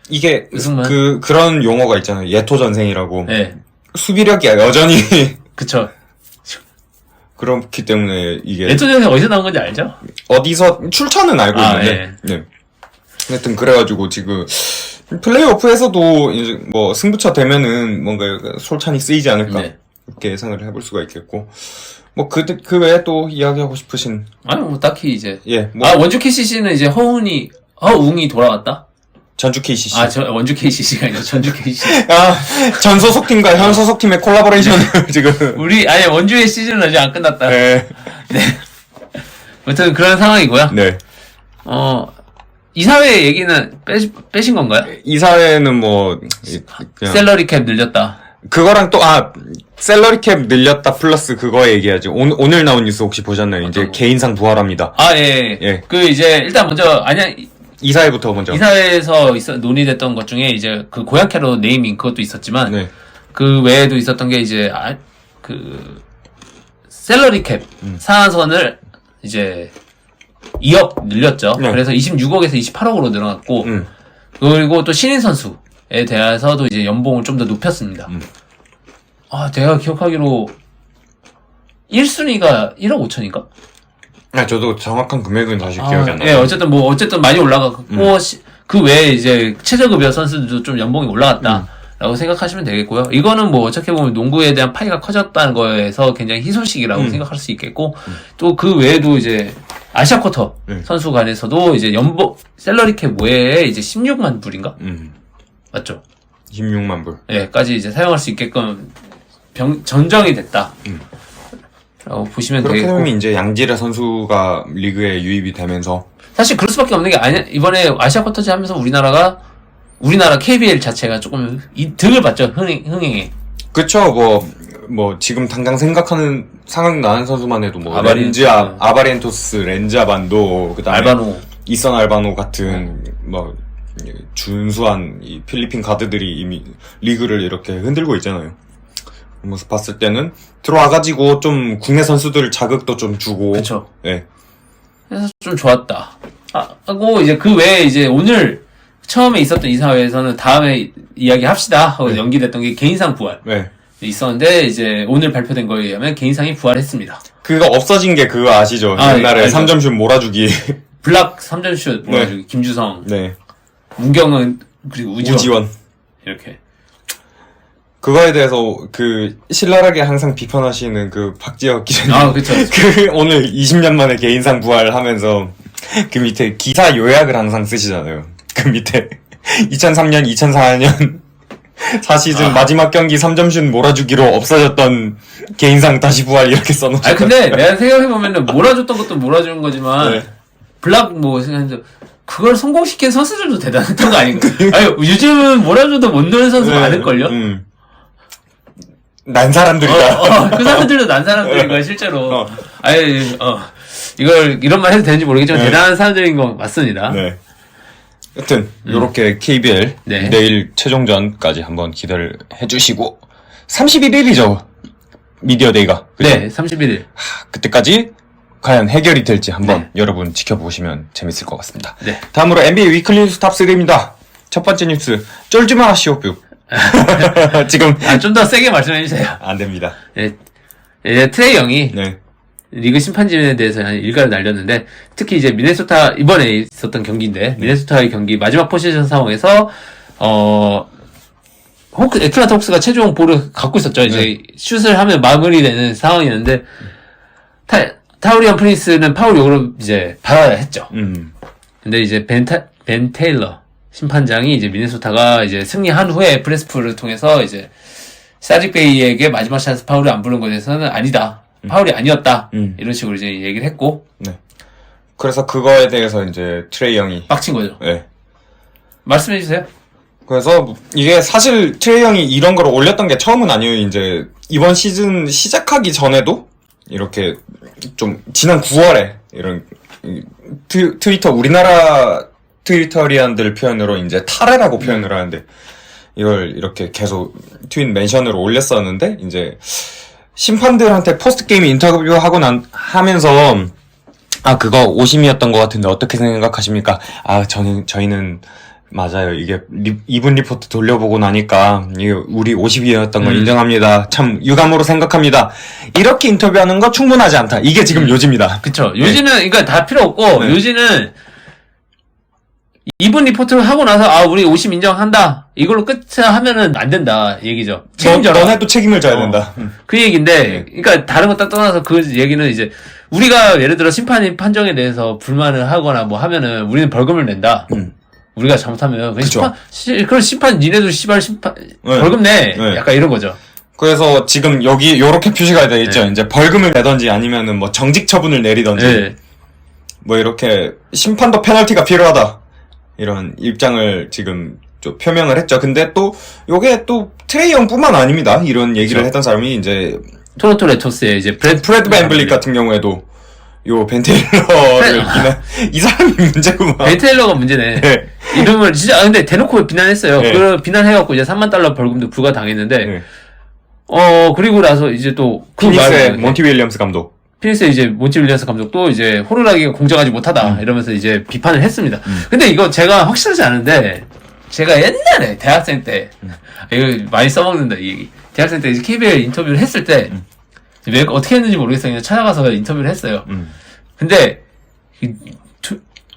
이게 우승만. 그런 용어가 있잖아요. 예토전생이라고. 네, 수비력이 여전히 그쵸. 그렇기 때문에 이게 예토전생 어디서 나온 건지 알죠? 어디서 출처는 알고 있는데. 네. 하여튼 그래가지고 지금 플레이오프에서도 이제 뭐 승부처 되면은 뭔가 솔찬이 쓰이지 않을까. 네. 이렇게 예상을 해볼 수가 있겠고. 뭐 그 외에 또 이야기하고 싶으신. 아니 뭐 딱히 이제 원주 KCC는 이제 허웅이 돌아왔다. 전주 KCC. 원주 KCC가 아니라 전주 KCC. 전 소속팀과 현 소속팀의 콜라보레이션을 지금. 원주의 시즌은 아직 안 끝났다. 네. 아무튼 그런 상황이고요. 네. 이사회 얘기는 빼신 건가요? 이사회는 뭐, 그냥. 셀러리 캡 늘렸다. 그거랑 또, 셀러리 캡 늘렸다 플러스 그거 얘기하지. 오늘 나온 뉴스 혹시 보셨나요? 이제 개인상 부활합니다. 예. 이제 일단 먼저 이사회부터 먼저. 이사회에서 논의됐던 것 중에 이제 그 고양 캐럿 네이밍 그것도 있었지만 네. 그 외에도 있었던 게 이제 셀러리 캡 상한선을 이제 2억 늘렸죠. 네. 그래서 26억에서 28억으로 늘어났고 그리고 또 신인 선수에 대해서도 이제 연봉을 좀 더 높였습니다. 제가 기억하기로 1순위가 1억 5천인가? 저도 정확한 금액은 사실 기억이 안 나요. 예, 어쨌든 많이 올라갔고, 그 외에 이제 최저급여 선수들도 좀 연봉이 올라갔다라고 생각하시면 되겠고요. 이거는 뭐 어떻게 보면 농구에 대한 파이가 커졌다는 거에서 굉장히 희소식이라고 생각할 수 있겠고, 또 그 외에도 이제 아시아 쿼터 선수 간에서도 이제 셀러리 캡 외에 이제 16만 불인가? 맞죠? 16만 불. 예, 까지 이제 사용할 수 있게끔 전정이 됐다. 라고 보시면 그렇게 되겠고. 되면 이제 양질의 선수가 리그에 유입이 되면서. 사실 그럴 수밖에 없는 게 이번에 아시아 쿼터제 하면서 우리나라 KBL 자체가 조금 득을 봤죠. 흥행에. 그쵸, 뭐 지금 당장 생각하는 생각나는 선수만 해도 뭐 아바리엔토스, 렌자반도, 그다음에 알바노, 이선 알바노 같은 뭐 준수한 이 필리핀 가드들이 이미 리그를 이렇게 흔들고 있잖아요. 그 모습 봤을 때는 들어와가지고 좀 국내 선수들 자극도 좀 주고. 그쵸. 예. 그래서 좀 좋았다. 하고 이제 그 외에 이제 오늘 처음에 있었던 이사회에서는 다음에 이야기 합시다 하고 연기됐던 게 개인상 부활. 네. 있었는데 이제 오늘 발표된 거에 의하면 개인상이 부활했습니다. 그거 없어진 게 그거 아시죠? 옛날에 3점슛 몰아주기. 블락 3점슛 몰아주기. 네. 김주성. 네. 문경은 그리고 우지원. 이렇게. 그거에 대해서 신랄하게 항상 비판하시는 박지혁 기자님. 그쵸. 오늘 20년 만에 개인상 부활하면서 그 밑에 기사 요약을 항상 쓰시잖아요. 그 밑에 2003년, 2004년 4시즌 마지막 경기 3점슛 몰아주기로 없어졌던 개인상 다시 부활 이렇게 써놓으셨어요. 근데 내가 생각해보면은 몰아줬던 것도 몰아주는 거지만 네. 블락 그걸 성공시킨 선수들도 대단했던 거 아닌가? 아니 요즘은 몰아줘도 못 넣는 선수 네. 많을걸요? 난 사람들이다. 그 사람들도 난 사람들인 거야 실제로. 이걸 이런 말 해도 되는지 모르겠지만 네. 대단한 사람들인 거 맞습니다. 네. 여튼 요렇게 KBL 네. 내일 최종전까지 한번 기대를 해주시고 31일이죠 미디어데이가. 그죠? 네, 31일. 그때까지 과연 해결이 될지 한번 네. 여러분 지켜보시면 재밌을 것 같습니다. 네. 다음으로 NBA 위클리 뉴스 탑3입니다. 첫 번째 뉴스 쫄지마 시오뷰. 지금 좀 더 세게 말씀해 주세요. 안 됩니다. 네. 트레이 영이 네. 리그 심판진에 대해서 일가를 날렸는데 특히 이제 미네소타 이번에 있었던 경기인데 미네소타의 경기 마지막 포지션 상황에서 애틀란타 호크스가 최종 볼을 갖고 있었죠. 이제 슛을 하면 마무리되는 상황이었는데 타우리안 프린스는 파울 요구를 이제 받아야 했죠. 근데 이제 벤 테일러 심판장이 이제 미네소타가 이제 승리한 후에 프레스프를 통해서 이제 사딕 베이에게 마지막 샷 파울을 안 부른 것에 대해서는 아니다. 파울이 아니었다. 이런 식으로 이제 얘기를 했고. 네. 그래서 그거에 대해서 이제 트레이 형이 빡친 거죠. 네. 말씀해 주세요. 그래서 이게 사실 트레이 형이 이런 걸 올렸던 게 처음은 아니에요. 이제 이번 시즌 시작하기 전에도 이렇게 좀 지난 9월에 이런 트위터 우리나라 트위터리안들 표현으로 이제 타레라고 표현을 하는데 이걸 이렇게 계속 트윗 멘션으로 올렸었는데 이제 심판들한테 포스트 게임 인터뷰 하면서 그거 오심이었던 것 같은데 어떻게 생각하십니까? 저희는 맞아요. 이게 이분 리포트 돌려보고 나니까 이게 우리 50이었던 거 인정합니다. 참 유감으로 생각합니다. 이렇게 인터뷰하는 거 충분하지 않다. 이게 지금 요지입니다. 그쵸. 요지는 그러니까 다 필요 없고 요지는 이분 리포트를 하고 나서 우리 50 인정한다. 이걸로 하면은 안 된다 얘기죠. 책임져라. 너네도 책임을 져야 된다. 그 얘기인데, 그러니까 다른 거 딱 떠나서 그 얘기는 이제 우리가 예를 들어 심판의 판정에 대해서 불만을 하거나 뭐 하면은 우리는 벌금을 낸다. 우리가 잘못하면 그런 심판 니네도 벌금 내. 약간 이런 거죠. 그래서 지금 여기 요렇게 표시가 돼 있죠. 이제 벌금을 내던지 아니면은 뭐 정직 처분을 내리던지 뭐 이렇게 심판도 페널티가 필요하다. 이런 입장을 지금 좀 표명을 했죠. 근데 또 요게 또 트레이 형뿐만 아닙니다. 이런 얘기를 했던 사람이 이제 토론토 랩터스의 이제 프레드 밴블릿 같은 경우에도 요 벤 테일러를 이 사람이 문제구만. 벤 테일러가 문제네. 네. 이름을 진짜 근데 대놓고 비난했어요. 네. 그 비난해갖고 이제 $30,000 벌금도 부과당했는데 그리고 나서 이제 또 피닉스의 몬티 윌리엄스 감독. 피닉스의 이제 몬티 윌리엄스 감독도 이제 호루라기가 공정하지 못하다 이러면서 이제 비판을 했습니다. 근데 이거 제가 확실하지 않은데 제가 옛날에 대학생 때 이거 많이 써먹는다 이 얘기. 대학생 때 이제 KBL 인터뷰를 했을 때 왜 어떻게 했는지 모르겠어요. 그냥 찾아가서 인터뷰를 했어요. 근데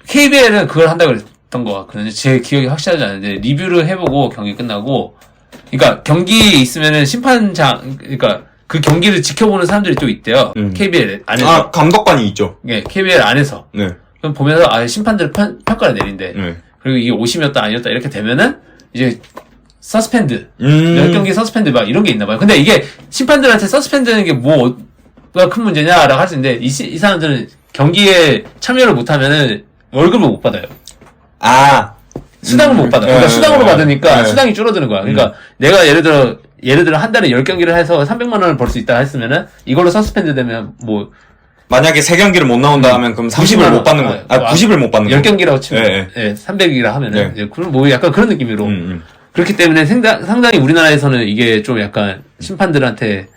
KBL은 그걸 한다고 그랬던 것 같거든요. 제 기억이 확실하지 않은데 리뷰를 해보고 경기 끝나고 그러니까 경기에 있으면은 그러니까 그 경기를 지켜보는 사람들이 또 있대요. KBL 안에서. 감독관이 있죠. 네, KBL 안에서. 네. 그럼 보면서, 심판들 평가를 내린대. 네. 그리고 이게 오심이었다, 아니었다, 이렇게 되면은, 이제, 서스펜드. 10경기 서스펜드, 막 이런 게 있나 봐요. 근데 이게, 심판들한테 서스펜드는 게 뭐가 큰 문제냐라고 할 수 있는데, 이 사람들은 경기에 참여를 못하면은, 월급을 못 받아요. 수당을 못 받아. 그러니까 수당으로 받으니까 수당이 줄어드는 거야. 그러니까 내가 예를 들어 예를 들어 한 달에 10경기를 해서 300만 원을 벌 수 있다 했으면은 이걸로 서스펜드 되면 뭐 만약에 3경기를 못 나온다 하면 그럼 30을 못 받는 거. 90을 못 받는 거. 10경기라고 치면 예, 예, 300이라 하면은 네. 그럼 뭐 약간 그런 느낌으로 그렇기 때문에 상당히 우리나라에서는 이게 좀 약간 심판들한테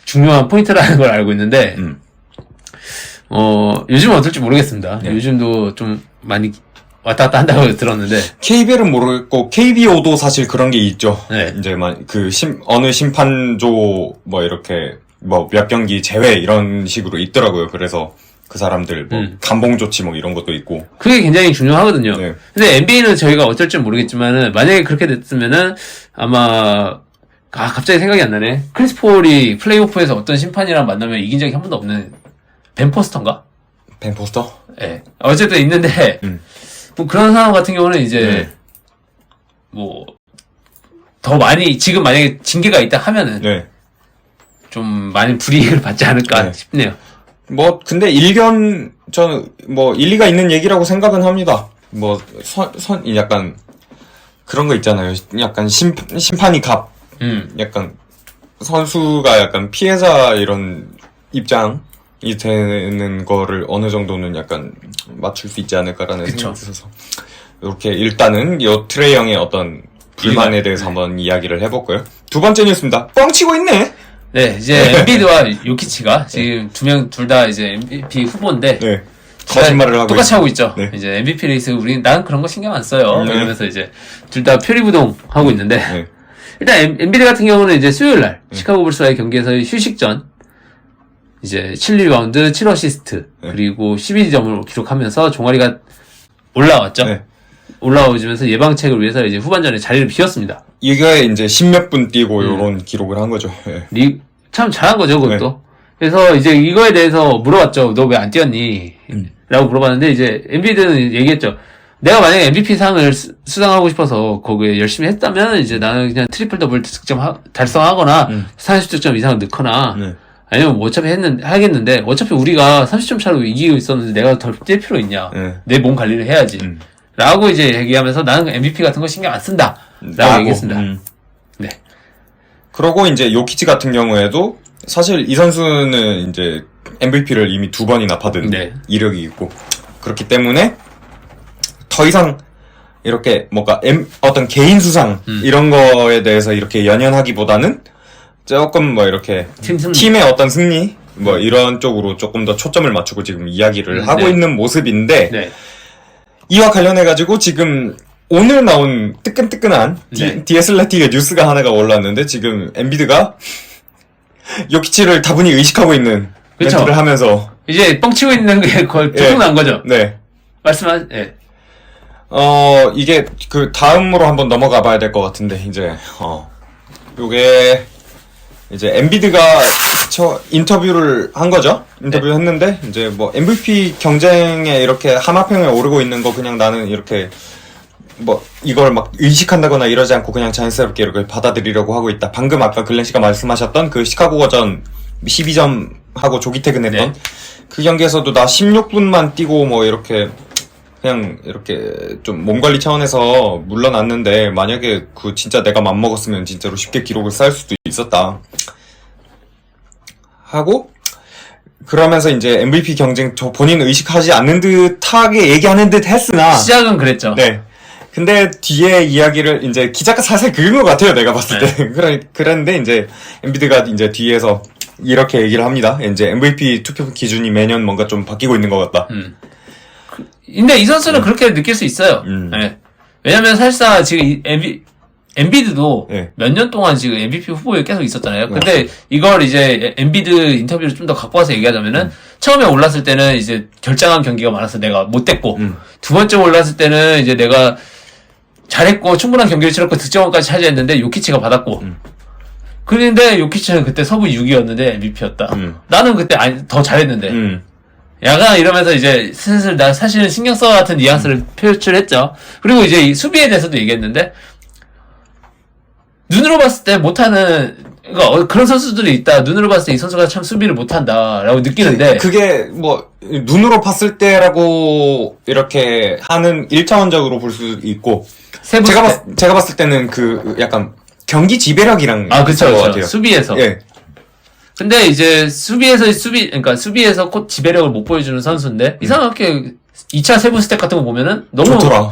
중요한 포인트라는 걸 알고 있는데 요즘은 어떨지 모르겠습니다. 네. 요즘도 좀 많이 왔다 갔다 한다고 들었는데 KBL은 모르겠고 KBO도 사실 그런 게 있죠. 네. 이제 어느 심판조 뭐 이렇게 뭐 몇 경기 제외 이런 식으로 있더라고요. 그래서 그 사람들 뭐 감봉 조치 뭐 이런 것도 있고. 그게 굉장히 중요하거든요. 네. 근데 NBA는 저희가 어쩔지 모르겠지만은 만약에 그렇게 됐으면은 아마 갑자기 생각이 안 나네. 크리스 폴이 플레이오프에서 어떤 심판이랑 만나면 이긴 적이 한 번도 없는 벤 포스터인가? 벤 포스터? 예. 어쨌든 있는데 뭐 그런 상황 같은 경우는 이제 뭐 더 많이 지금 만약에 징계가 있다 하면은 네. 좀 많이 불이익을 받지 않을까 네. 싶네요. 뭐 근데 저는 뭐 일리가 있는 얘기라고 생각은 합니다. 뭐 약간 그런 거 있잖아요. 약간 심판이 약간 선수가 약간 피해자 이런 입장이 되는 거를 어느 정도는 약간 맞출 수 있지 않을까라는 그쵸. 생각이 들어서 이렇게 일단은 요 트레이 형의 어떤 불만에 대해서 한번 이야기를 해볼까요? 두 번째 뉴스입니다. 뻥치고 있네. 네, 이제 엔비드와 요키치가 지금 둘 다 이제 MVP 후보인데 네. 거짓말을 하고 똑같이 하고 있죠. 네. 이제 MVP 레이스 난 그런 거 신경 안 써요. 네. 이러면서 이제 둘 다 표리부동 하고 있는데 네. 일단 엔비드 같은 경우는 이제 수요일 날 시카고 불스와의 경기에서의 휴식전 이제 7리바운드 7어시스트 그리고 12점을 기록하면서 종아리가 올라왔죠. 네. 올라오면서 예방책을 위해서 이제 후반전에 자리를 비웠습니다. 이게 이제 10몇 분 뛰고 요런 기록을 한 거죠. 예. 참 잘한 거죠, 그것도. 그래서 이제 이거에 대해서 물어봤죠. 너 왜 안 뛰었니? 라고 물어봤는데 이제 엔비드는 얘기했죠. 내가 만약에 MVP 상을 수상하고 싶어서 거기에 열심히 했다면 이제 나는 그냥 트리플 더블 득점 달성하거나 30득점 이상을 넣거나 아니면 뭐 어차피 하겠는데 어차피 우리가 30점 차로 이기고 있었는데 내가 더 뛸 필요 있냐. 내 몸 관리를 해야지. 라고 이제 얘기하면서 나는 MVP 같은 거 신경 안 쓴다. 라고 얘기했습니다. 네. 그러고 이제 요키치 같은 경우에도 사실 이 선수는 이제 MVP를 이미 2번이나 받은 네. 이력이 있고 그렇기 때문에 더 이상 이렇게 뭔가 어떤 개인 수상 이런 거에 대해서 이렇게 연연하기보다는 조금 뭐 이렇게 팀의 어떤 승리 뭐 이런 쪽으로 조금 더 초점을 맞추고 지금 이야기를 하고 있는 모습인데 네. 이와 관련해가지고 지금 오늘 나온 뜨끈뜨끈한 디애슬레틱의 뉴스가 하나가 올라왔는데 지금 엔비드가 요키치를 다분히 의식하고 있는 그쵸. 멘트를 하면서 이제 뻥치고 있는 게 거의 들통난 거죠. 네. 예. 이게 그 다음으로 한번 넘어가 봐야 될 것 같은데 이제 요게 이제 엔비드가 인터뷰를 한 거죠. 인터뷰를 했는데 이제 뭐 MVP 경쟁에 이렇게 하마평에 오르고 있는 거 그냥 나는 이렇게 뭐 이걸 막 의식한다거나 이러지 않고 그냥 자연스럽게 이렇게 받아들이려고 하고 있다. 방금 아까 글렌 씨가 말씀하셨던 그 시카고전 12점 하고 조기 퇴근했던 그 경기에서도 나 16분만 뛰고 뭐 이렇게 그냥 이렇게 좀 몸 관리 차원에서 물러났는데 만약에 그 진짜 내가 맘먹었으면 진짜로 쉽게 기록을 쌓을 수도 있었다. 하고 그러면서 이제 MVP 경쟁 본인 의식하지 않는 듯하게 얘기하는 듯 했으나 시작은 그랬죠. 네. 근데 뒤에 이야기를 이제 기자가 살살 그은 것 같아요. 내가 봤을 때. 그랬는데 이제 엔비드가 이제 뒤에서 이렇게 얘기를 합니다. 이제 MVP 투표 기준이 매년 뭔가 좀 바뀌고 있는 것 같다. 근데 이 선수는 그렇게 느낄 수 있어요. 네. 왜냐면 사실상 지금 엔비드도 몇 년 동안 지금 MVP 후보에 계속 있었잖아요. 근데 이걸 이제 엔비드 인터뷰를 좀 더 갖고 와서 얘기하자면은 처음에 올랐을 때는 이제 결장한 경기가 많아서 내가 못됐고 두 번째 올랐을 때는 이제 내가 잘했고 충분한 경기를 치렀고 득점왕까지 차지했는데 요키치가 받았고 그런데 요키치는 그때 서부 6위였는데 MVP였다. 나는 그때 더 잘했는데 약간 이러면서 이제 슬슬 나 사실은 신경 써 같은 뉘앙스를 표출했죠. 그리고 이제 이 수비에 대해서도 얘기했는데 눈으로 봤을 때 못하는 그러니까 그런 선수들이 있다. 눈으로 봤을 때 이 선수가 참 수비를 못한다라고 느끼는데 그게 뭐 눈으로 봤을 때라고 이렇게 하는 1차원적으로 볼 수 있고 제가 봤을 때는 그 약간 경기 지배력이랑 그쵸, 비슷한 것 그쵸. 같아요. 수비에서. 예. 근데 이제 그러니까 수비에서 곧 지배력을 못 보여주는 선수인데, 이상하게 2차 세부 스탯 같은 거 보면은 너무 좋더라.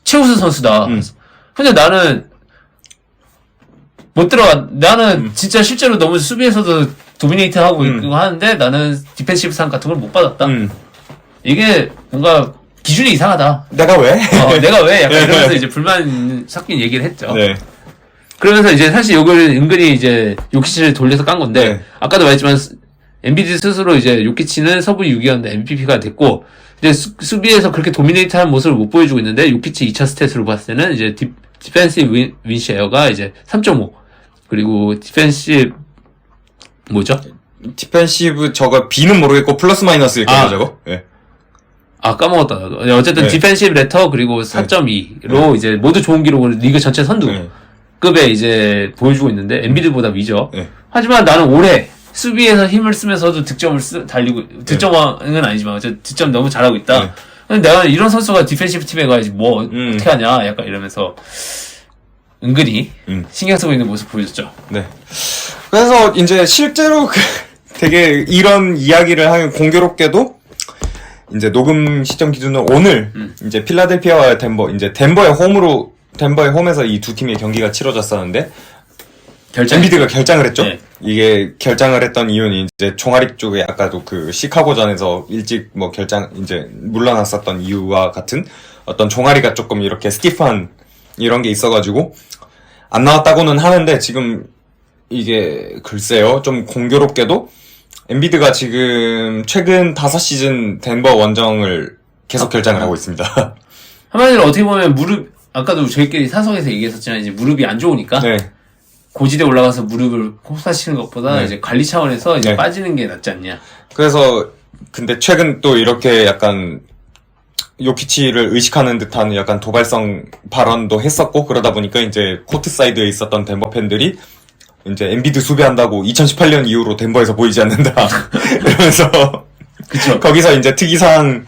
최우수 선수다. 근데 나는 못 들어가. 나는 진짜 실제로 너무 수비에서도 도미네이트 하고 있고 하는데 나는 디펜시브 상 같은 걸 못 받았다. 이게 뭔가 기준이 이상하다. 내가 왜? 내가 왜? 약간 이러면서 이제 불만 섞인 얘기를 했죠. 네. 그러면서 이제 사실 이걸 은근히 이제 요키치를 돌려서 깐 건데, 네. 아까도 말했지만 엔비디 스스로 이제 요키치는 서부 6위였는데 MVP가 됐고, 이제 수비에서 그렇게 도미네이트한 모습을 못 보여주고 있는데, 요키치 2차 스탯으로 봤을 때는 이제 디펜시브 윈시에어가 이제 3.5, 그리고 디펜시브 뭐죠? 디펜시브 저거 B는 모르겠고 플러스 마이너스 이렇게 저거? 예. 까먹었다, 나도. 어쨌든 네. 디펜시브 레터 그리고 4.2로 이제 모두 좋은 기록을 리그 전체 선두급에 이제 보여주고 있는데, 엔비디보다 위죠. 하지만 나는 올해 수비에서 힘을 쓰면서도 득점을 득점왕은 아니지만 득점 너무 잘하고 있다. 근데 내가 이런 선수가 디펜시브 팀에 가야지 뭐 어떻게 하냐 약간 이러면서 은근히 신경 쓰고 있는 모습 보여줬죠. 네. 그래서 이제 실제로 되게 이런 이야기를 하면 공교롭게도 이제 녹음 시점 기준으로 오늘 이제 필라델피아와 이제 덴버의 홈에서 이 두 팀의 경기가 치러졌었는데 엔비드가 결장을 했죠. 네. 이게 결장을 했던 이유는 이제 종아리 쪽에 아까도 그 시카고전에서 일찍 뭐 이제 물러났었던 이유와 같은 어떤 종아리가 조금 이렇게 스티프한 이런 게 있어가지고 안 나왔다고는 하는데, 지금 이게 글쎄요, 좀 공교롭게도 엔비드가 지금 최근 5시즌 덴버 원정을 계속 결장을 하고 있습니다. 한마디로 어떻게 보면 아까도 저희끼리 사석에서 얘기했었지만 이제 무릎이 안 좋으니까 네. 고지대 올라가서 무릎을 혹사시키는 것보다 이제 관리 차원에서 이제 빠지는 게 낫지 않냐. 그래서 근데 최근 또 이렇게 약간 요키치를 의식하는 듯한 약간 도발성 발언도 했었고, 그러다 보니까 이제 코트 사이드에 있었던 덴버 팬들이 이제 엔비드 수비한다고 2018년 이후로 덴버에서 보이지 않는다 이러면서 그쵸. 거기서 이제 특이사항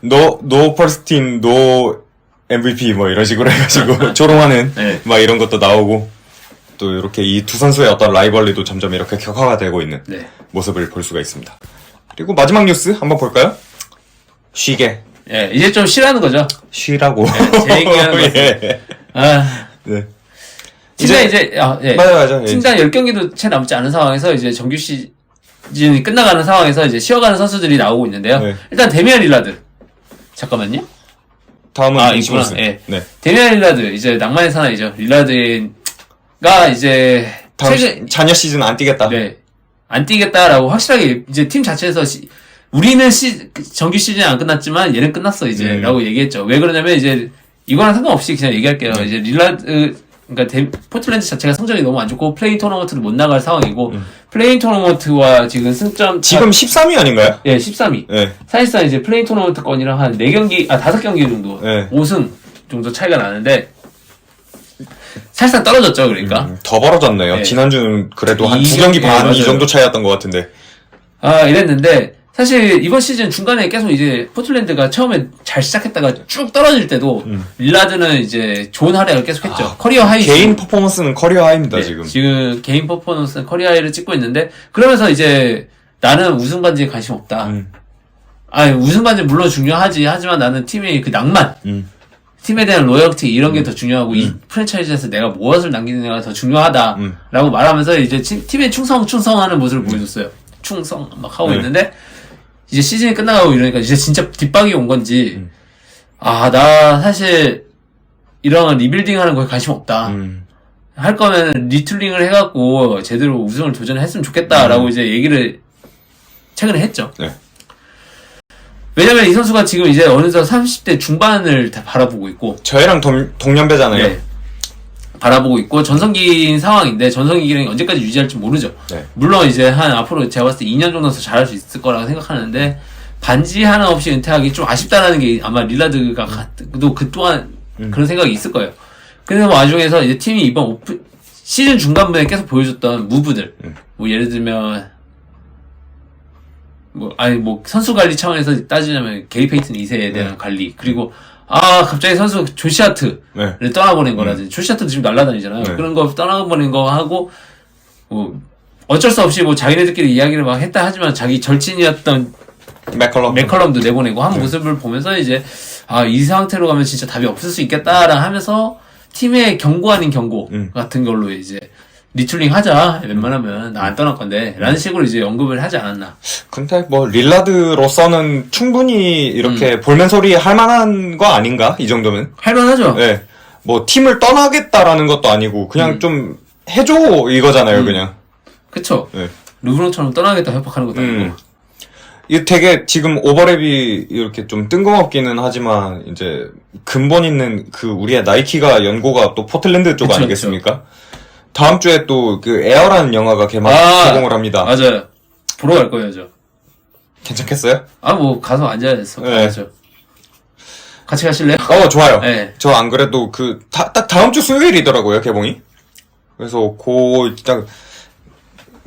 no first team no MVP 뭐 이런 식으로 해가지고 조롱하는 막 이런 것도 나오고, 또 이렇게 이 두 선수의 어떤 라이벌리도 점점 이렇게 격화가 되고 있는 모습을 볼 수가 있습니다. 그리고 마지막 뉴스 한번 볼까요? 쉬게. 이제 좀 쉬라는 거죠. 쉬라고. 제 얘기하는 거. 네. 맞아. 팀당 10경기도 채 남지 않은 상황에서 이제 정규 시즌이 끝나가는 상황에서 이제 쉬어가는 선수들이 나오고 있는데요. 일단 데미안 릴라드. 잠깐만요. 다음은 있구나. 데미안 릴라드, 이제 낭만의 사나이죠. 릴라드가 이제 자녀 시즌 안 뛰겠다. 안 뛰겠다라고 확실하게 이제 팀 자체에서 우리는 정규 시즌이 안 끝났지만 얘는 끝났어 이제 라고 얘기했죠. 왜 그러냐면 이제 이거랑 상관없이 그냥 얘기할게요. 이제 릴라드, 그러니까 포틀랜드 자체가 성적이 너무 안 좋고 플레인 토너먼트를 못 나갈 상황이고, 플레인 토너먼트와 지금 승점 지금 13위 아닌가요? 13위. 사실상 이제 플레인 토너먼트권이랑 한 4경기 5경기 정도 5승 정도 차이가 나는데 사실상 떨어졌죠. 그러니까 더 벌어졌네요. 지난주는 그래도 한 2경기 반 이 정도 차이였던 것 같은데. 이랬는데 사실 이번 시즌 중간에 계속 이제 포틀랜드가 처음에 잘 시작했다가 쭉 떨어질 때도 릴라드는 이제 좋은 활약을 계속했죠. 커리어 하이. 개인 퍼포먼스는 커리어 하이입니다. 지금 개인 퍼포먼스는 커리어 하이를 찍고 있는데, 그러면서 이제 나는 우승 반지에 관심 없다. 우승 반지 물론 중요하지. 하지만 나는 팀의 그 낭만, 팀에 대한 로열티 이런 게 더 중요하고 이 프랜차이즈에서 내가 무엇을 남기느냐가 더 중요하다라고 말하면서 이제 팀에 충성하는 모습을 보여줬어요. 충성 막 하고 있는데, 이제 시즌이 끝나가고 이러니까 이제 진짜 뒷박이 온 건지, 나 사실 이런 리빌딩 하는 거에 관심 없다. 할 거면 리툴링을 해갖고 제대로 우승을 도전했으면 좋겠다라고 이제 얘기를 최근에 했죠. 왜냐면 이 선수가 지금 이제 어느덧 30대 중반을 다 바라보고 있고, 저희랑 동년배잖아요. 바라보고 있고 전성기인 상황인데, 전성기 기량이 언제까지 유지할지 모르죠. 물론 이제 앞으로 제가 봤을 때 2년 정도 더 잘할 수 있을 거라고 생각하는데, 반지 하나 없이 은퇴하기 좀 아쉽다라는 게 아마 릴라드가 그 또한 그런 생각이 있을 거예요. 근데 와중에서 이제 팀이 이번 시즌 중간부에 계속 보여줬던 무브들, 뭐 예를 들면 선수 관리 차원에서 따지자면 게리 페이튼 2세에 대한 관리, 그리고 갑자기 선수 조시아트를 떠나보낸 거라든지, 조시아트도 지금 날아다니잖아요. 그런 거 떠나보낸 거 하고, 어쩔 수 없이 자기네들끼리 이야기를 막 했다 하지만 자기 절친이었던 맥컬럼도 내보내고 한 모습을 보면서 이제, 이 상태로 가면 진짜 답이 없을 수 있겠다라 하면서 팀의 경고 아닌 경고 같은 걸로 이제, 리툴링 하자. 웬만하면 나 안 떠날 건데 라는 식으로 이제 언급을 하지 않았나. 근데 릴라드로서는 충분히 이렇게 볼멘 소리 할 만한 거 아닌가? 이 정도면? 할 만하죠. 네. 팀을 떠나겠다라는 것도 아니고 그냥 좀 해줘 이거잖아요, 그냥. 그쵸. 네. 르브론처럼 떠나겠다 협박하는 것도 아니고. 이게 되게 지금 오버랩이 이렇게 좀 뜬금없기는 하지만 이제 근본 있는 우리의 나이키가 연고가 또 포틀랜드 쪽 아니겠습니까? 다음 주에 또 에어라는 영화가 개봉을 합니다. 맞아요. 보러 갈 거예요, 저. 괜찮겠어요? 가서 앉아야 됐어. 네. 같이 가실래요? 좋아요. 네. 저 안 그래도 딱 다음 주 수요일이더라고요, 개봉이. 그래서 딱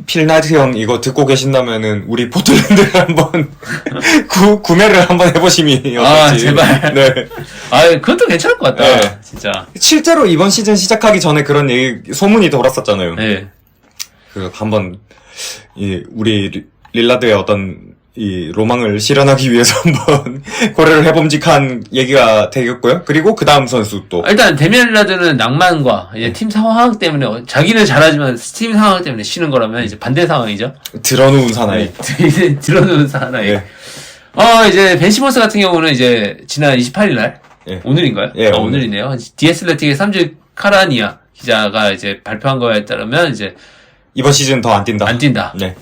필나이트 형 이거 듣고 계신다면은 우리 포틀랜드를 한번 구매를 한번 해보심이 어떨지. 제발. 네. 그것도 괜찮을 것 같다. 네. 진짜. 실제로 이번 시즌 시작하기 전에 그런 소문이 돌았었잖아요. 네. 한번 우리 릴라드의 어떤 이 로망을 실현하기 위해서 한번 고려를 해봄직한 얘기가 되겠고요. 그리고 그 다음 선수 또. 일단 데미안 릴라드는 낭만과 이제 팀 상황 때문에 자기는 잘하지만 팀 상황 때문에 쉬는 거라면 이제 반대 상황이죠. 드러누운 사나이. 드러누운 사나이. 네. 이제 벤 시몬스 같은 경우는 이제 지난 28일 날 오늘인가요? 오늘이네요. 디애슬레틱의 3주 카라니아 기자가 이제 발표한 거에 따르면 이제 이번 시즌 더 안 뛴다. 안 뛴다. 네.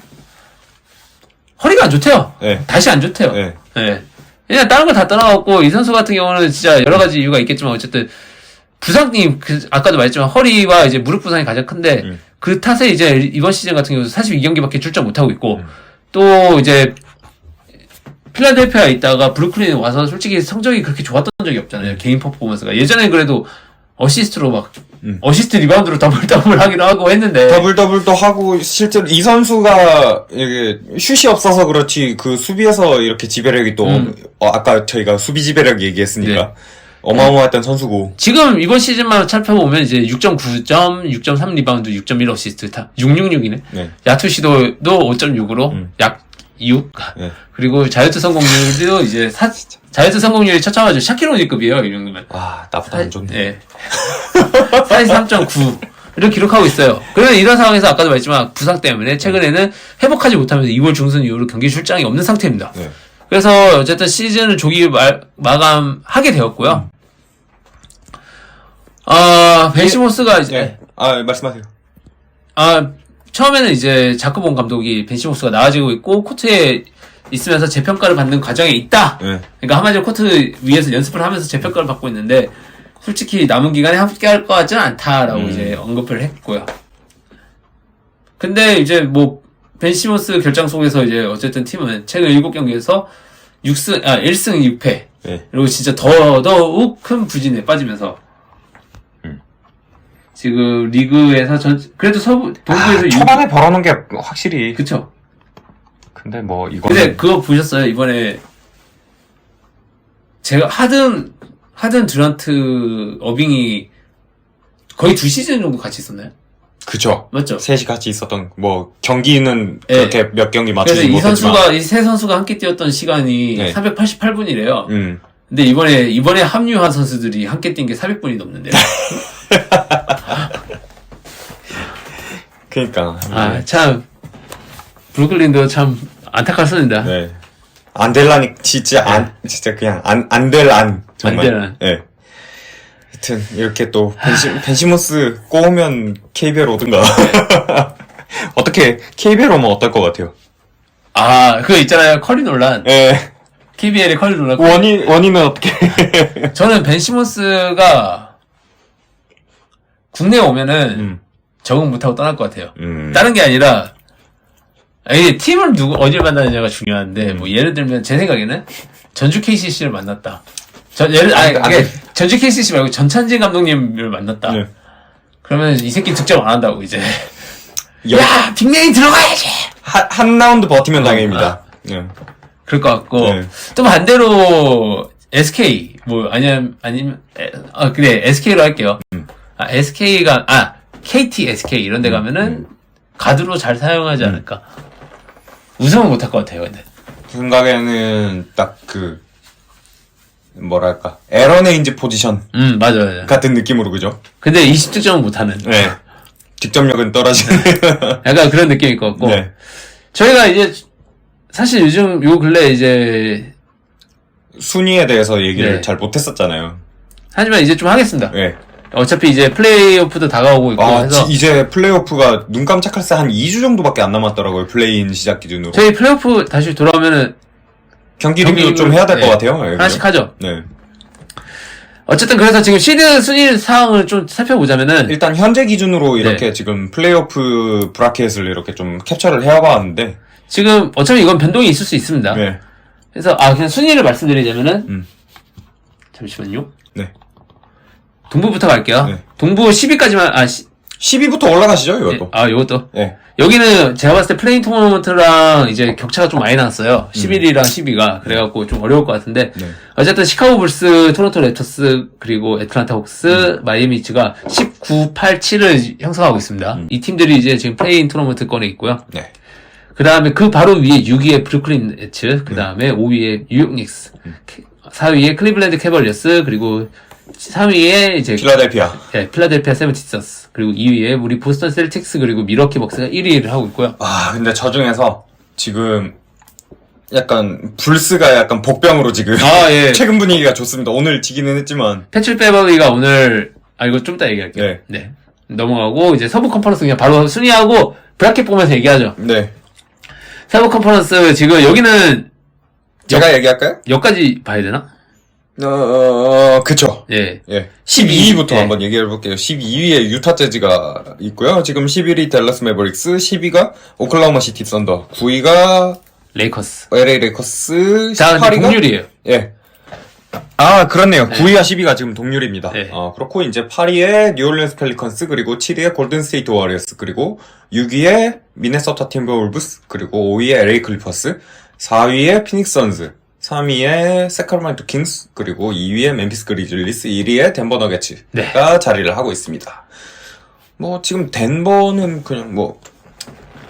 허리가 안 좋대요. 네. 다시 안 좋대요. 네. 네. 그냥 다른 걸 다 떠나갖고 이 선수 같은 경우는 진짜 여러 가지 이유가 있겠지만 어쨌든 부상이 아까도 말했지만 허리와 이제 무릎 부상이 가장 큰데 그 탓에 이제 이번 시즌 같은 경우 42경기밖에 출전 못하고 있고 또 이제 필라델피아에 있다가 브루클린에 와서 솔직히 성적이 그렇게 좋았던 적이 없잖아요. 개인 퍼포먼스가. 예전에 그래도 어시스트로 어시스트 리바운드로 더블 하기도 하고 했는데. 더블도 하고, 실제로 이 선수가, 이게, 슛이 없어서 그렇지, 수비에서 이렇게 지배력이 또, 아까 저희가 수비 지배력 얘기했으니까. 네. 어마어마했던 선수고. 지금 이번 시즌만 살펴보면 이제 6.9점, 6.3 리바운드, 6.1 어시스트 다 666이네. 네. 야투시도도 5.6으로 약 6. 네. 그리고 자유투 성공률도 이제 자유투 성공률이 처참하죠. 샤키로니급이에요, 이 정도면. 나보다 안 좋네. 네. 사이즈 3.9를 기록하고 있어요. 그러면 이런 상황에서 아까도 말했지만 부상 때문에 최근에는 회복하지 못하면서 2월 중순 이후로 경기 출장이 없는 상태입니다. 네. 그래서 어쨌든 시즌을 조기 마감하게 되었고요. 벤 시몬스가 이제 말씀하세요. 처음에는 이제 자크본 감독이 벤 시몬스가 나아지고 있고 코트에 있으면서 재평가를 받는 과정에 있다. 네. 그러니까 한마디로 코트 위에서 연습을 하면서 재평가를 받고 있는데 솔직히 남은 기간에 함께할 것 같지는 않다라고 이제 언급을 했고요. 근데 이제 벤 시몬스 결장 속에서 이제 어쨌든 팀은 최근 7경기에서 1승 6패. 네. 그리고 진짜 더욱 큰 부진에 빠지면서 지금 리그에서 그래도 동부에서 초반에 벌어놓은 게 확실히. 그쵸. 근데 이거는. 근데 그거 보셨어요? 이번에 제가 하든 듀란트 어빙이 거의 2시즌 정도 같이 있었나요? 그쵸. 맞죠? 셋이 같이 있었던, 경기는 그렇게 몇 경기 맞추지 못했지만. 그래서 이 세 선수가 함께 뛰었던 시간이 388분이래요. 근데 이번에 합류한 선수들이 함께 뛴 게 400분이 넘는데요. 그니까. 참, 브루클린도 참 안타깝습니다. 네. 안될라니, 진짜 그냥, 안될안. 정말. 안될안. 네. 하여튼, 이렇게 또, 벤 시몬스 꼬우면 KBL 오든가. 어떻게, KBL 오면 어떨 것 같아요? 그거 있잖아요. 커리 논란. 네. KBL의 커리 논란. 원인은 어떻게? 저는 벤 시몬스가 국내에 오면은 적응 못하고 떠날 것 같아요. 다른 게 아니라, 팀을 어디를 만나느냐가 중요한데, 예를 들면, 제 생각에는, 전주 KCC를 만났다. 전주 KCC 말고 전찬진 감독님을 만났다. 네. 그러면 이 새끼 득점 안 한다고, 이제. 야! 빅맨이 들어가야지! 한 라운드 버티면 당입니다. 네. 그럴 것 같고, 또 반대로, SK, 그래, SK로 할게요. KT, SK 이런 데 가면은 가드로 잘 사용하지 않을까. 우승은 못할 것 같아요, 근데. 생각에는 딱 뭐랄까, 에러네인지 포지션. 맞아요. 같은 느낌으로, 그죠? 근데 20득점은 못하는. 네. 득점력은 떨어지는. 약간 그런 느낌일 것 같고. 네. 저희가 이제, 사실 요즘, 요 근래 이제, 순위에 대해서 얘기를 네. 잘 못했었잖아요. 하지만 이제 좀 하겠습니다. 네. 어차피 이제 플레이오프도 다가오고 있고 해서. 이제 플레이오프가 눈 깜짝할 새 한 2주 정도밖에 안 남았더라고요. 플레이인 시작 기준으로. 저희 플레이오프 다시 돌아오면은, 경기 리뷰 좀 해야 될 것 네. 같아요. 네, 하나씩 그죠? 하죠. 네. 어쨌든 그래서 지금 시드 순위 상황을 좀 살펴보자면은, 일단 현재 기준으로 이렇게 네. 지금 플레이오프 브라켓을 이렇게 좀 캡처를 해와봤는데. 지금 어차피 이건 변동이 있을 수 있습니다. 네. 그래서 그냥 순위를 말씀드리자면은 잠시만요. 네. 동부부터 갈게요. 네. 동부 10위까지만 10위부터 올라가시죠, 이것도. 요것도. 네. 여기는 제가 봤을 때 플레인 토너먼트랑 이제 격차가 좀 많이 났어요. 11위랑 10위가. 그래갖고 좀 어려울 것 같은데. 네. 어쨌든 시카고 불스, 토론토 랩터스, 그리고 애틀란타 호크스, 마이애미 히츠가 19, 8, 7을 형성하고 있습니다. 이 팀들이 이제 지금 플레인 토너먼트권에 있고요. 네. 그 다음에 그 바로 위에 6위에 브루클린 네츠, 그 다음에 5위에 뉴욕 닉스, 4위에 클리블랜드 캐벌리어스, 그리고 3위에 이제 필라델피아. 네, 필라델피아 세븐티서스, 그리고 2위에 우리 보스턴 셀틱스, 그리고 미러키 벅스가 1위를 하고 있고요. 근데 저 중에서 지금 약간 불스가 약간 복병으로 지금 예. 최근 분위기가 좋습니다. 오늘 지기는 했지만. 패트릭 베버리가 오늘 이거 좀 이따 얘기할게요. 네. 넘어가고 이제 서부 컨퍼런스 그냥 바로 순위하고 브라켓 보면서 얘기하죠. 네. 서부 컨퍼런스 지금 여기는 제가 얘기할까요? 여기까지 봐야 되나? 그쵸. 예. 예. 12위부터 예. 한번 얘기해볼게요. 12위에 유타 재즈가 있고요. 지금 11위 댈러스 매버릭스, 10위가 오클라호마 시티 썬더, 9위가 레이커스. LA 레이커스, 자, 근데 18위가 동률이에요. 예. 그렇네요. 9위와 10위가 지금 동률입니다. 네. 그렇고 이제 8위에 뉴올리언스 펠리컨스, 그리고 7위에 골든 스테이트 워리어스, 그리고 6위에 미네소타 팀버울브스, 그리고 5위에 LA 클리퍼스, 4위에 피닉스 선즈, 3위에 세카라멘토 킹스, 그리고 2위에 멤피스 그리즐리스, 1위에 덴버 너게츠가 네. 자리를 하고 있습니다. 지금 덴버는 그냥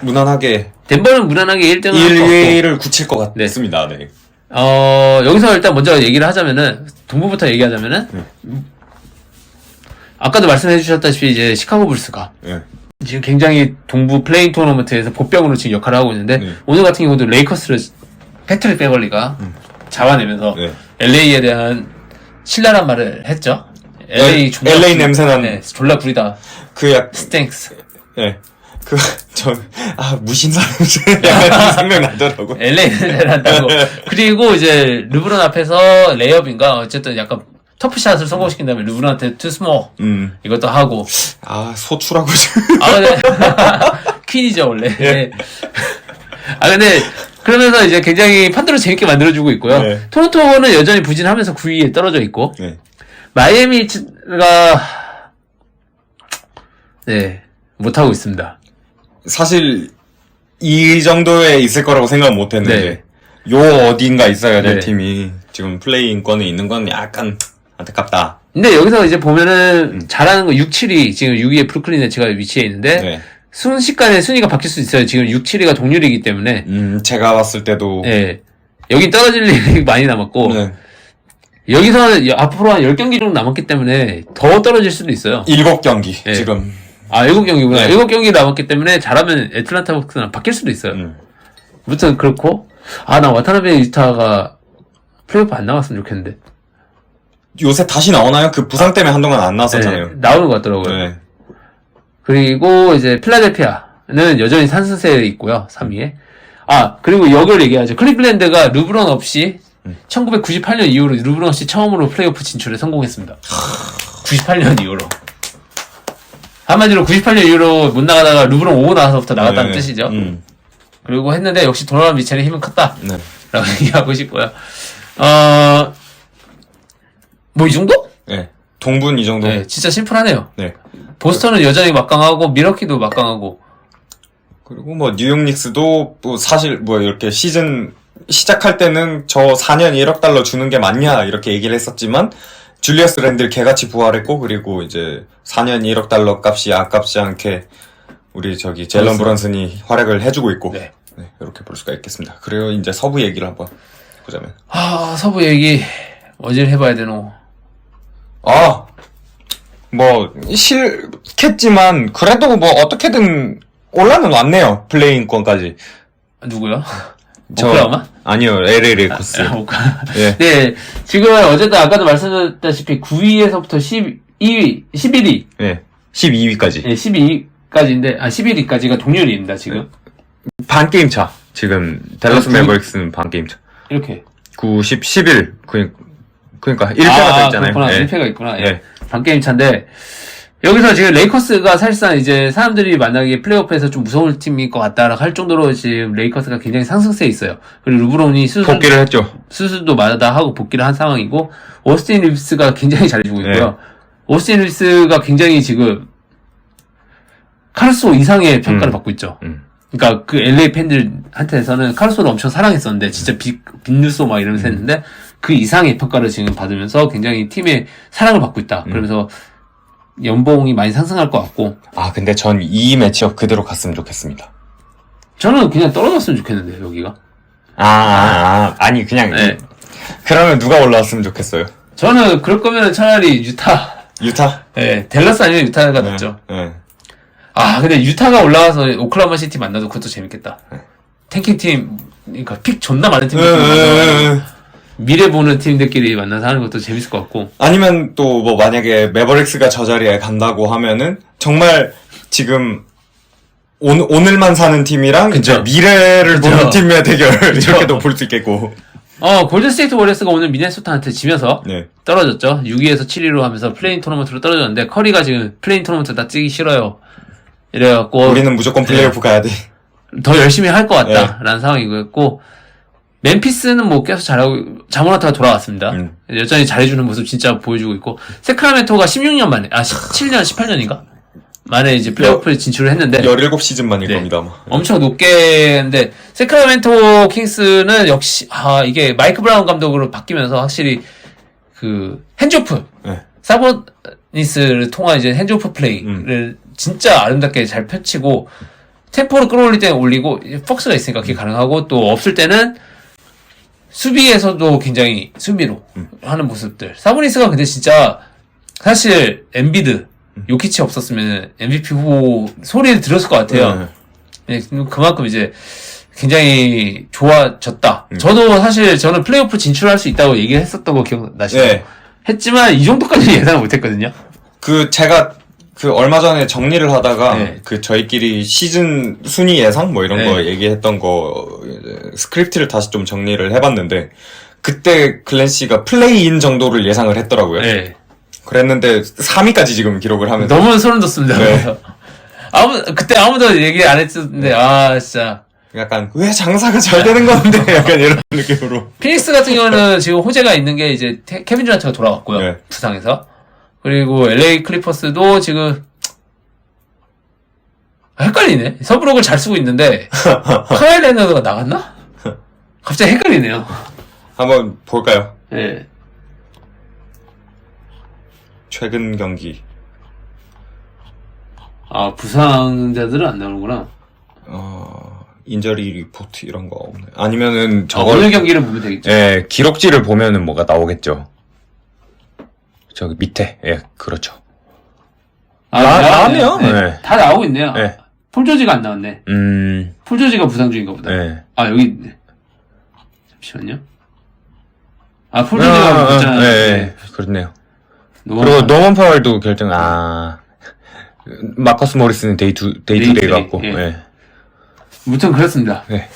무난하게 덴버는 무난하게 1등을 할 것 같고. 1위를 굳힐 것 같습니다. 네. 여기서 일단 먼저 얘기를 하자면은, 동부부터 얘기하자면은, 아까도 말씀해 주셨다시피 이제 시카고 불스가 네. 지금 굉장히 동부 플레인 토너먼트에서 보병으로 지금 역할을 하고 있는데, 네. 오늘 같은 경우도 레이커스를 패트릭 베벌리가 잡아내면서 네. LA에 대한 신랄한 말을 했죠. LA LA 냄새나는. 네, 졸라 구리다. 스탱크스. 예. 무신사 생각나더라고. LA 냄새난다고. 그리고 이제 르브론 앞에서 레이업인가 어쨌든 약간 터프샷을 성공시킨 다음에 르브론한테 투스모 이것도 하고. 소출하고 근데 퀸이죠 원래. 네. 근데 그러면서 이제 굉장히 판도를 재밌게 만들어주고 있고요. 네. 토론토는 여전히 부진하면서 9위에 떨어져 있고, 네. 마이애미가 못하고 있습니다. 사실 이 정도에 있을 거라고 생각 못 했는데 요 어딘가 있어야 될 팀이 지금 플레이인권에 있는 건 약간 안타깝다. 근데 여기서 이제 보면은 잘하는 거 6, 7위 지금 6위에 브루클린 네츠가 위치해 있는데 순식간에 순위가 바뀔 수 있어요. 지금 6, 7위가 동률이기 때문에. 제가 봤을 때도 여긴 떨어질 일이 많이 남았고 여기서는 앞으로 한 10경기 정도 남았기 때문에 더 떨어질 수도 있어요. 7경기 지금. 7경기구나. 7경기 남았기 때문에 잘하면 애틀란타 벅스랑 바뀔 수도 있어요. 아무튼 그렇고 나 와타나베 유타가 플레이오프 안 나왔으면 좋겠는데. 요새 다시 나오나요? 그 부상 때문에 한동안 안 나왔었잖아요. 나오는 것 같더라고요. 그리고 이제 필라델피아는 여전히 산수세에 있고요. 3위에. 그리고 여기를 얘기하죠. 클리블랜드가 르브론 없이 1998년 이후로 르브론 없이 처음으로 플레이오프 진출에 성공했습니다. 98년 이후로. 한마디로 98년 이후로 못 나가다가 르브론 오고 나서부터 나갔다는 뜻이죠. 그리고 했는데 역시 도노반 미첼의 힘은 컸다. 라고 얘기하고 싶고요. 이 정도? 네. 동분 이 정도? 네, 진짜 심플하네요. 네. 보스턴은 여전히 막강하고, 미러키도 막강하고. 그리고 뉴욕 닉스도 사실 이렇게 시즌 시작할 때는 저 4년 1억 달러 주는 게 맞냐 이렇게 얘기를 했었지만 줄리어스 랜들 개같이 부활했고 그리고 이제 4년 1억 달러 값이 아깝지 않게 우리 저기 젤런 브런슨이 활약을 해주고 있고 네. 네, 이렇게 볼 수가 있겠습니다. 그리고 이제 서부 얘기를 한번 보자면 서부 얘기 어딜 해봐야 되노? 뭐 싫겠지만 그래도 뭐 어떻게든 올라는 왔네요. 플레이인권까지. 누구요? 오클라호마? 아니요, LA 레이커스. 예. 네, 지금 어쨌든 아까도 말씀드렸다시피 9위에서부터 12위, 11위. 예. 12위까지. 네, 12위까지인데, 11위까지가 동률입니다, 지금. 반 게임 차. 지금 댈러스 매버릭스는 반 게임 차. 이렇게. 9, 10, 11. 그러니까 1패가 됐잖아요. 그렇구나. 예. 1패가 있구나. 예. 예. 반게임 차인데, 여기서 지금 레이커스가 사실상 이제 사람들이 만약에 플레이오프에서 좀 무서울 팀일 것 같다라고 할 정도로 지금 레이커스가 굉장히 상승세에 있어요. 그리고 르브론이 복귀를 했죠. 수술도 마다하고 복귀를 한 상황이고, 오스틴 리브스가 굉장히 잘해주고 있고요. 네. 오스틴 리브스가 굉장히 지금 카르소 이상의 평가를 받고 있죠. 그러니까 그 LA 팬들한테서는 카르소를 엄청 사랑했었는데 진짜 빈누소 막 이러면서 했는데 그 이상의 평가를 지금 받으면서 굉장히 팀의 사랑을 받고 있다. 그러면서 연봉이 많이 상승할 것 같고. 근데 전 이 매치업 그대로 갔으면 좋겠습니다. 저는 그냥 떨어졌으면 좋겠는데 여기가. 아니 그냥 네. 그러면 누가 올라왔으면 좋겠어요. 저는 그럴 거면 차라리 유타. 네, 댈러스 아니면 유타가 낫죠. 네. 근데 유타가 올라와서 오클라호마 시티 만나도 그것도 재밌겠다. 탱킹 팀, 그러니까 픽 존나 많은 팀들끼리 만나서 미래 보는 팀들끼리 만나서 하는 것도 재밌을 것 같고. 아니면 또 뭐 만약에 매버릭스가 저 자리에 간다고 하면은 정말 지금 오늘만 사는 팀이랑 이제 미래를 보는 팀의 대결 이렇게도 볼 수 있겠고. 골든스테이트 워리어스가 오늘 미네소타한테 지면서 네. 떨어졌죠. 6위에서 7위로 하면서 플레인 토너먼트로 떨어졌는데 커리가 지금 플레인 토너먼트 다 뛰기 싫어요. 이래갖고 우리는 무조건 플레이오프 가야 돼. 더 열심히 할 것 같다라는 상황이고 멤피스는 뭐 계속 잘하고 자모라타가 돌아왔습니다. 여전히 잘해주는 모습 진짜 보여주고 있고 세크라멘토가 16년 만에 17년 18년인가 만에 이제 플레이오프에 진출을 했는데 17시즌 만일 겁니다. 아마. 엄청 높게 했는데 세크라멘토 킹스는 역시 이게 마이크 브라운 감독으로 바뀌면서 확실히 그 핸즈오프 사보니스를 통한 이제 핸즈오프 플레이를 진짜 아름답게 잘 펼치고 템포를 끌어올릴 때는 올리고 폭스가 있으니까 그게 가능하고 또 없을 때는 수비에서도 굉장히 수비로 하는 모습들. 사보니스가 근데 진짜 사실 엔비드 요키치 없었으면 MVP 후보 소리를 들었을 것 같아요. 네, 그만큼 이제 굉장히 좋아졌다. 저도 사실 저는 플레이오프 진출할 수 있다고 얘기를 했었던 거 기억나시죠? 네. 했지만 이 정도까지 예상을 못했거든요. 제가 얼마 전에 정리를 하다가 저희끼리 시즌 순위 예상 뭐 이런 거 얘기했던 거 스크립트를 다시 좀 정리를 해봤는데 그때 글렌시가 플레이인 정도를 예상을 했더라고요. 네. 그랬는데 3위까지 지금 기록을 하면서 너무 소름 돋습니다. 네. 그때 아무도 얘기 안 했었는데 진짜 약간 왜 장사가 잘 되는 건데 약간 이런 느낌으로. 피닉스 같은 경우는 지금 호재가 있는 게 이제 케빈 듀란트가 돌아왔고요. 부상에서. 그리고 LA 클리퍼스도 지금 헷갈리네. 서브록을 잘 쓰고 있는데 카일 레너드가 나갔나? 갑자기 헷갈리네요. 한번 볼까요? 네. 최근 경기. 부상자들은 안 나오는구나. 인저리 리포트 이런 거 없네. 아니면은 오늘 경기를 보면 되겠죠. 예, 기록지를 보면은 뭐가 나오겠죠. 저기 밑에, 그렇죠. 나왔네요. 네. 다 나오고 있네요. 네. 폴조지가 안 나왔네. 폴조지가 부상 중인가 보다. 네. 여기 있네. 잠시만요. 폴조지가 부상. 네, 그렇네요. 그리고 노먼 파월도 결정. 마커스 모리스는 데이 투 데이 같고. 네. 무튼 그렇습니다. 네.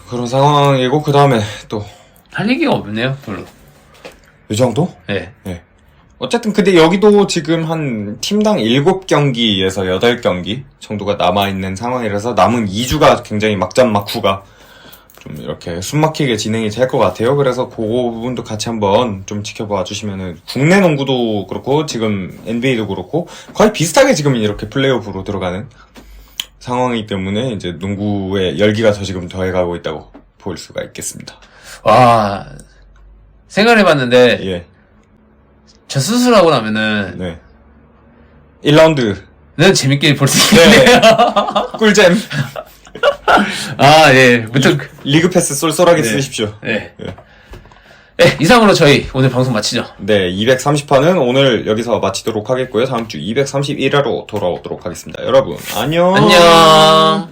그런 상황이고 그 다음에 또 할 얘기가 없네요, 별로. 이 정도? 네. 어쨌든 근데 여기도 지금 한 팀당 7경기에서 8경기 정도가 남아있는 상황이라서 남은 2주가 굉장히 막장막후가 좀 이렇게 숨막히게 진행이 될 것 같아요. 그래서 그 부분도 같이 한번 좀 지켜봐 주시면은 국내 농구도 그렇고 지금 NBA도 그렇고 거의 비슷하게 지금 이렇게 플레이오프로 들어가는 상황이기 때문에 이제 농구의 열기가 더 지금 더해가고 있다고 볼 수가 있겠습니다. 와, 생각해봤는데, 예. 저 수술하고 나면은, 네. 1라운드. 는 재밌게 볼 수 있겠네요. 꿀잼. 아, 예. 무튼, 리그 패스 쏠쏠하게 네. 쓰십시오. 네. 예. 네, 이상으로 저희 오늘 방송 마치죠. 네, 230화는 오늘 여기서 마치도록 하겠고요. 다음 주 231화로 돌아오도록 하겠습니다. 여러분, 안녕. 안녕.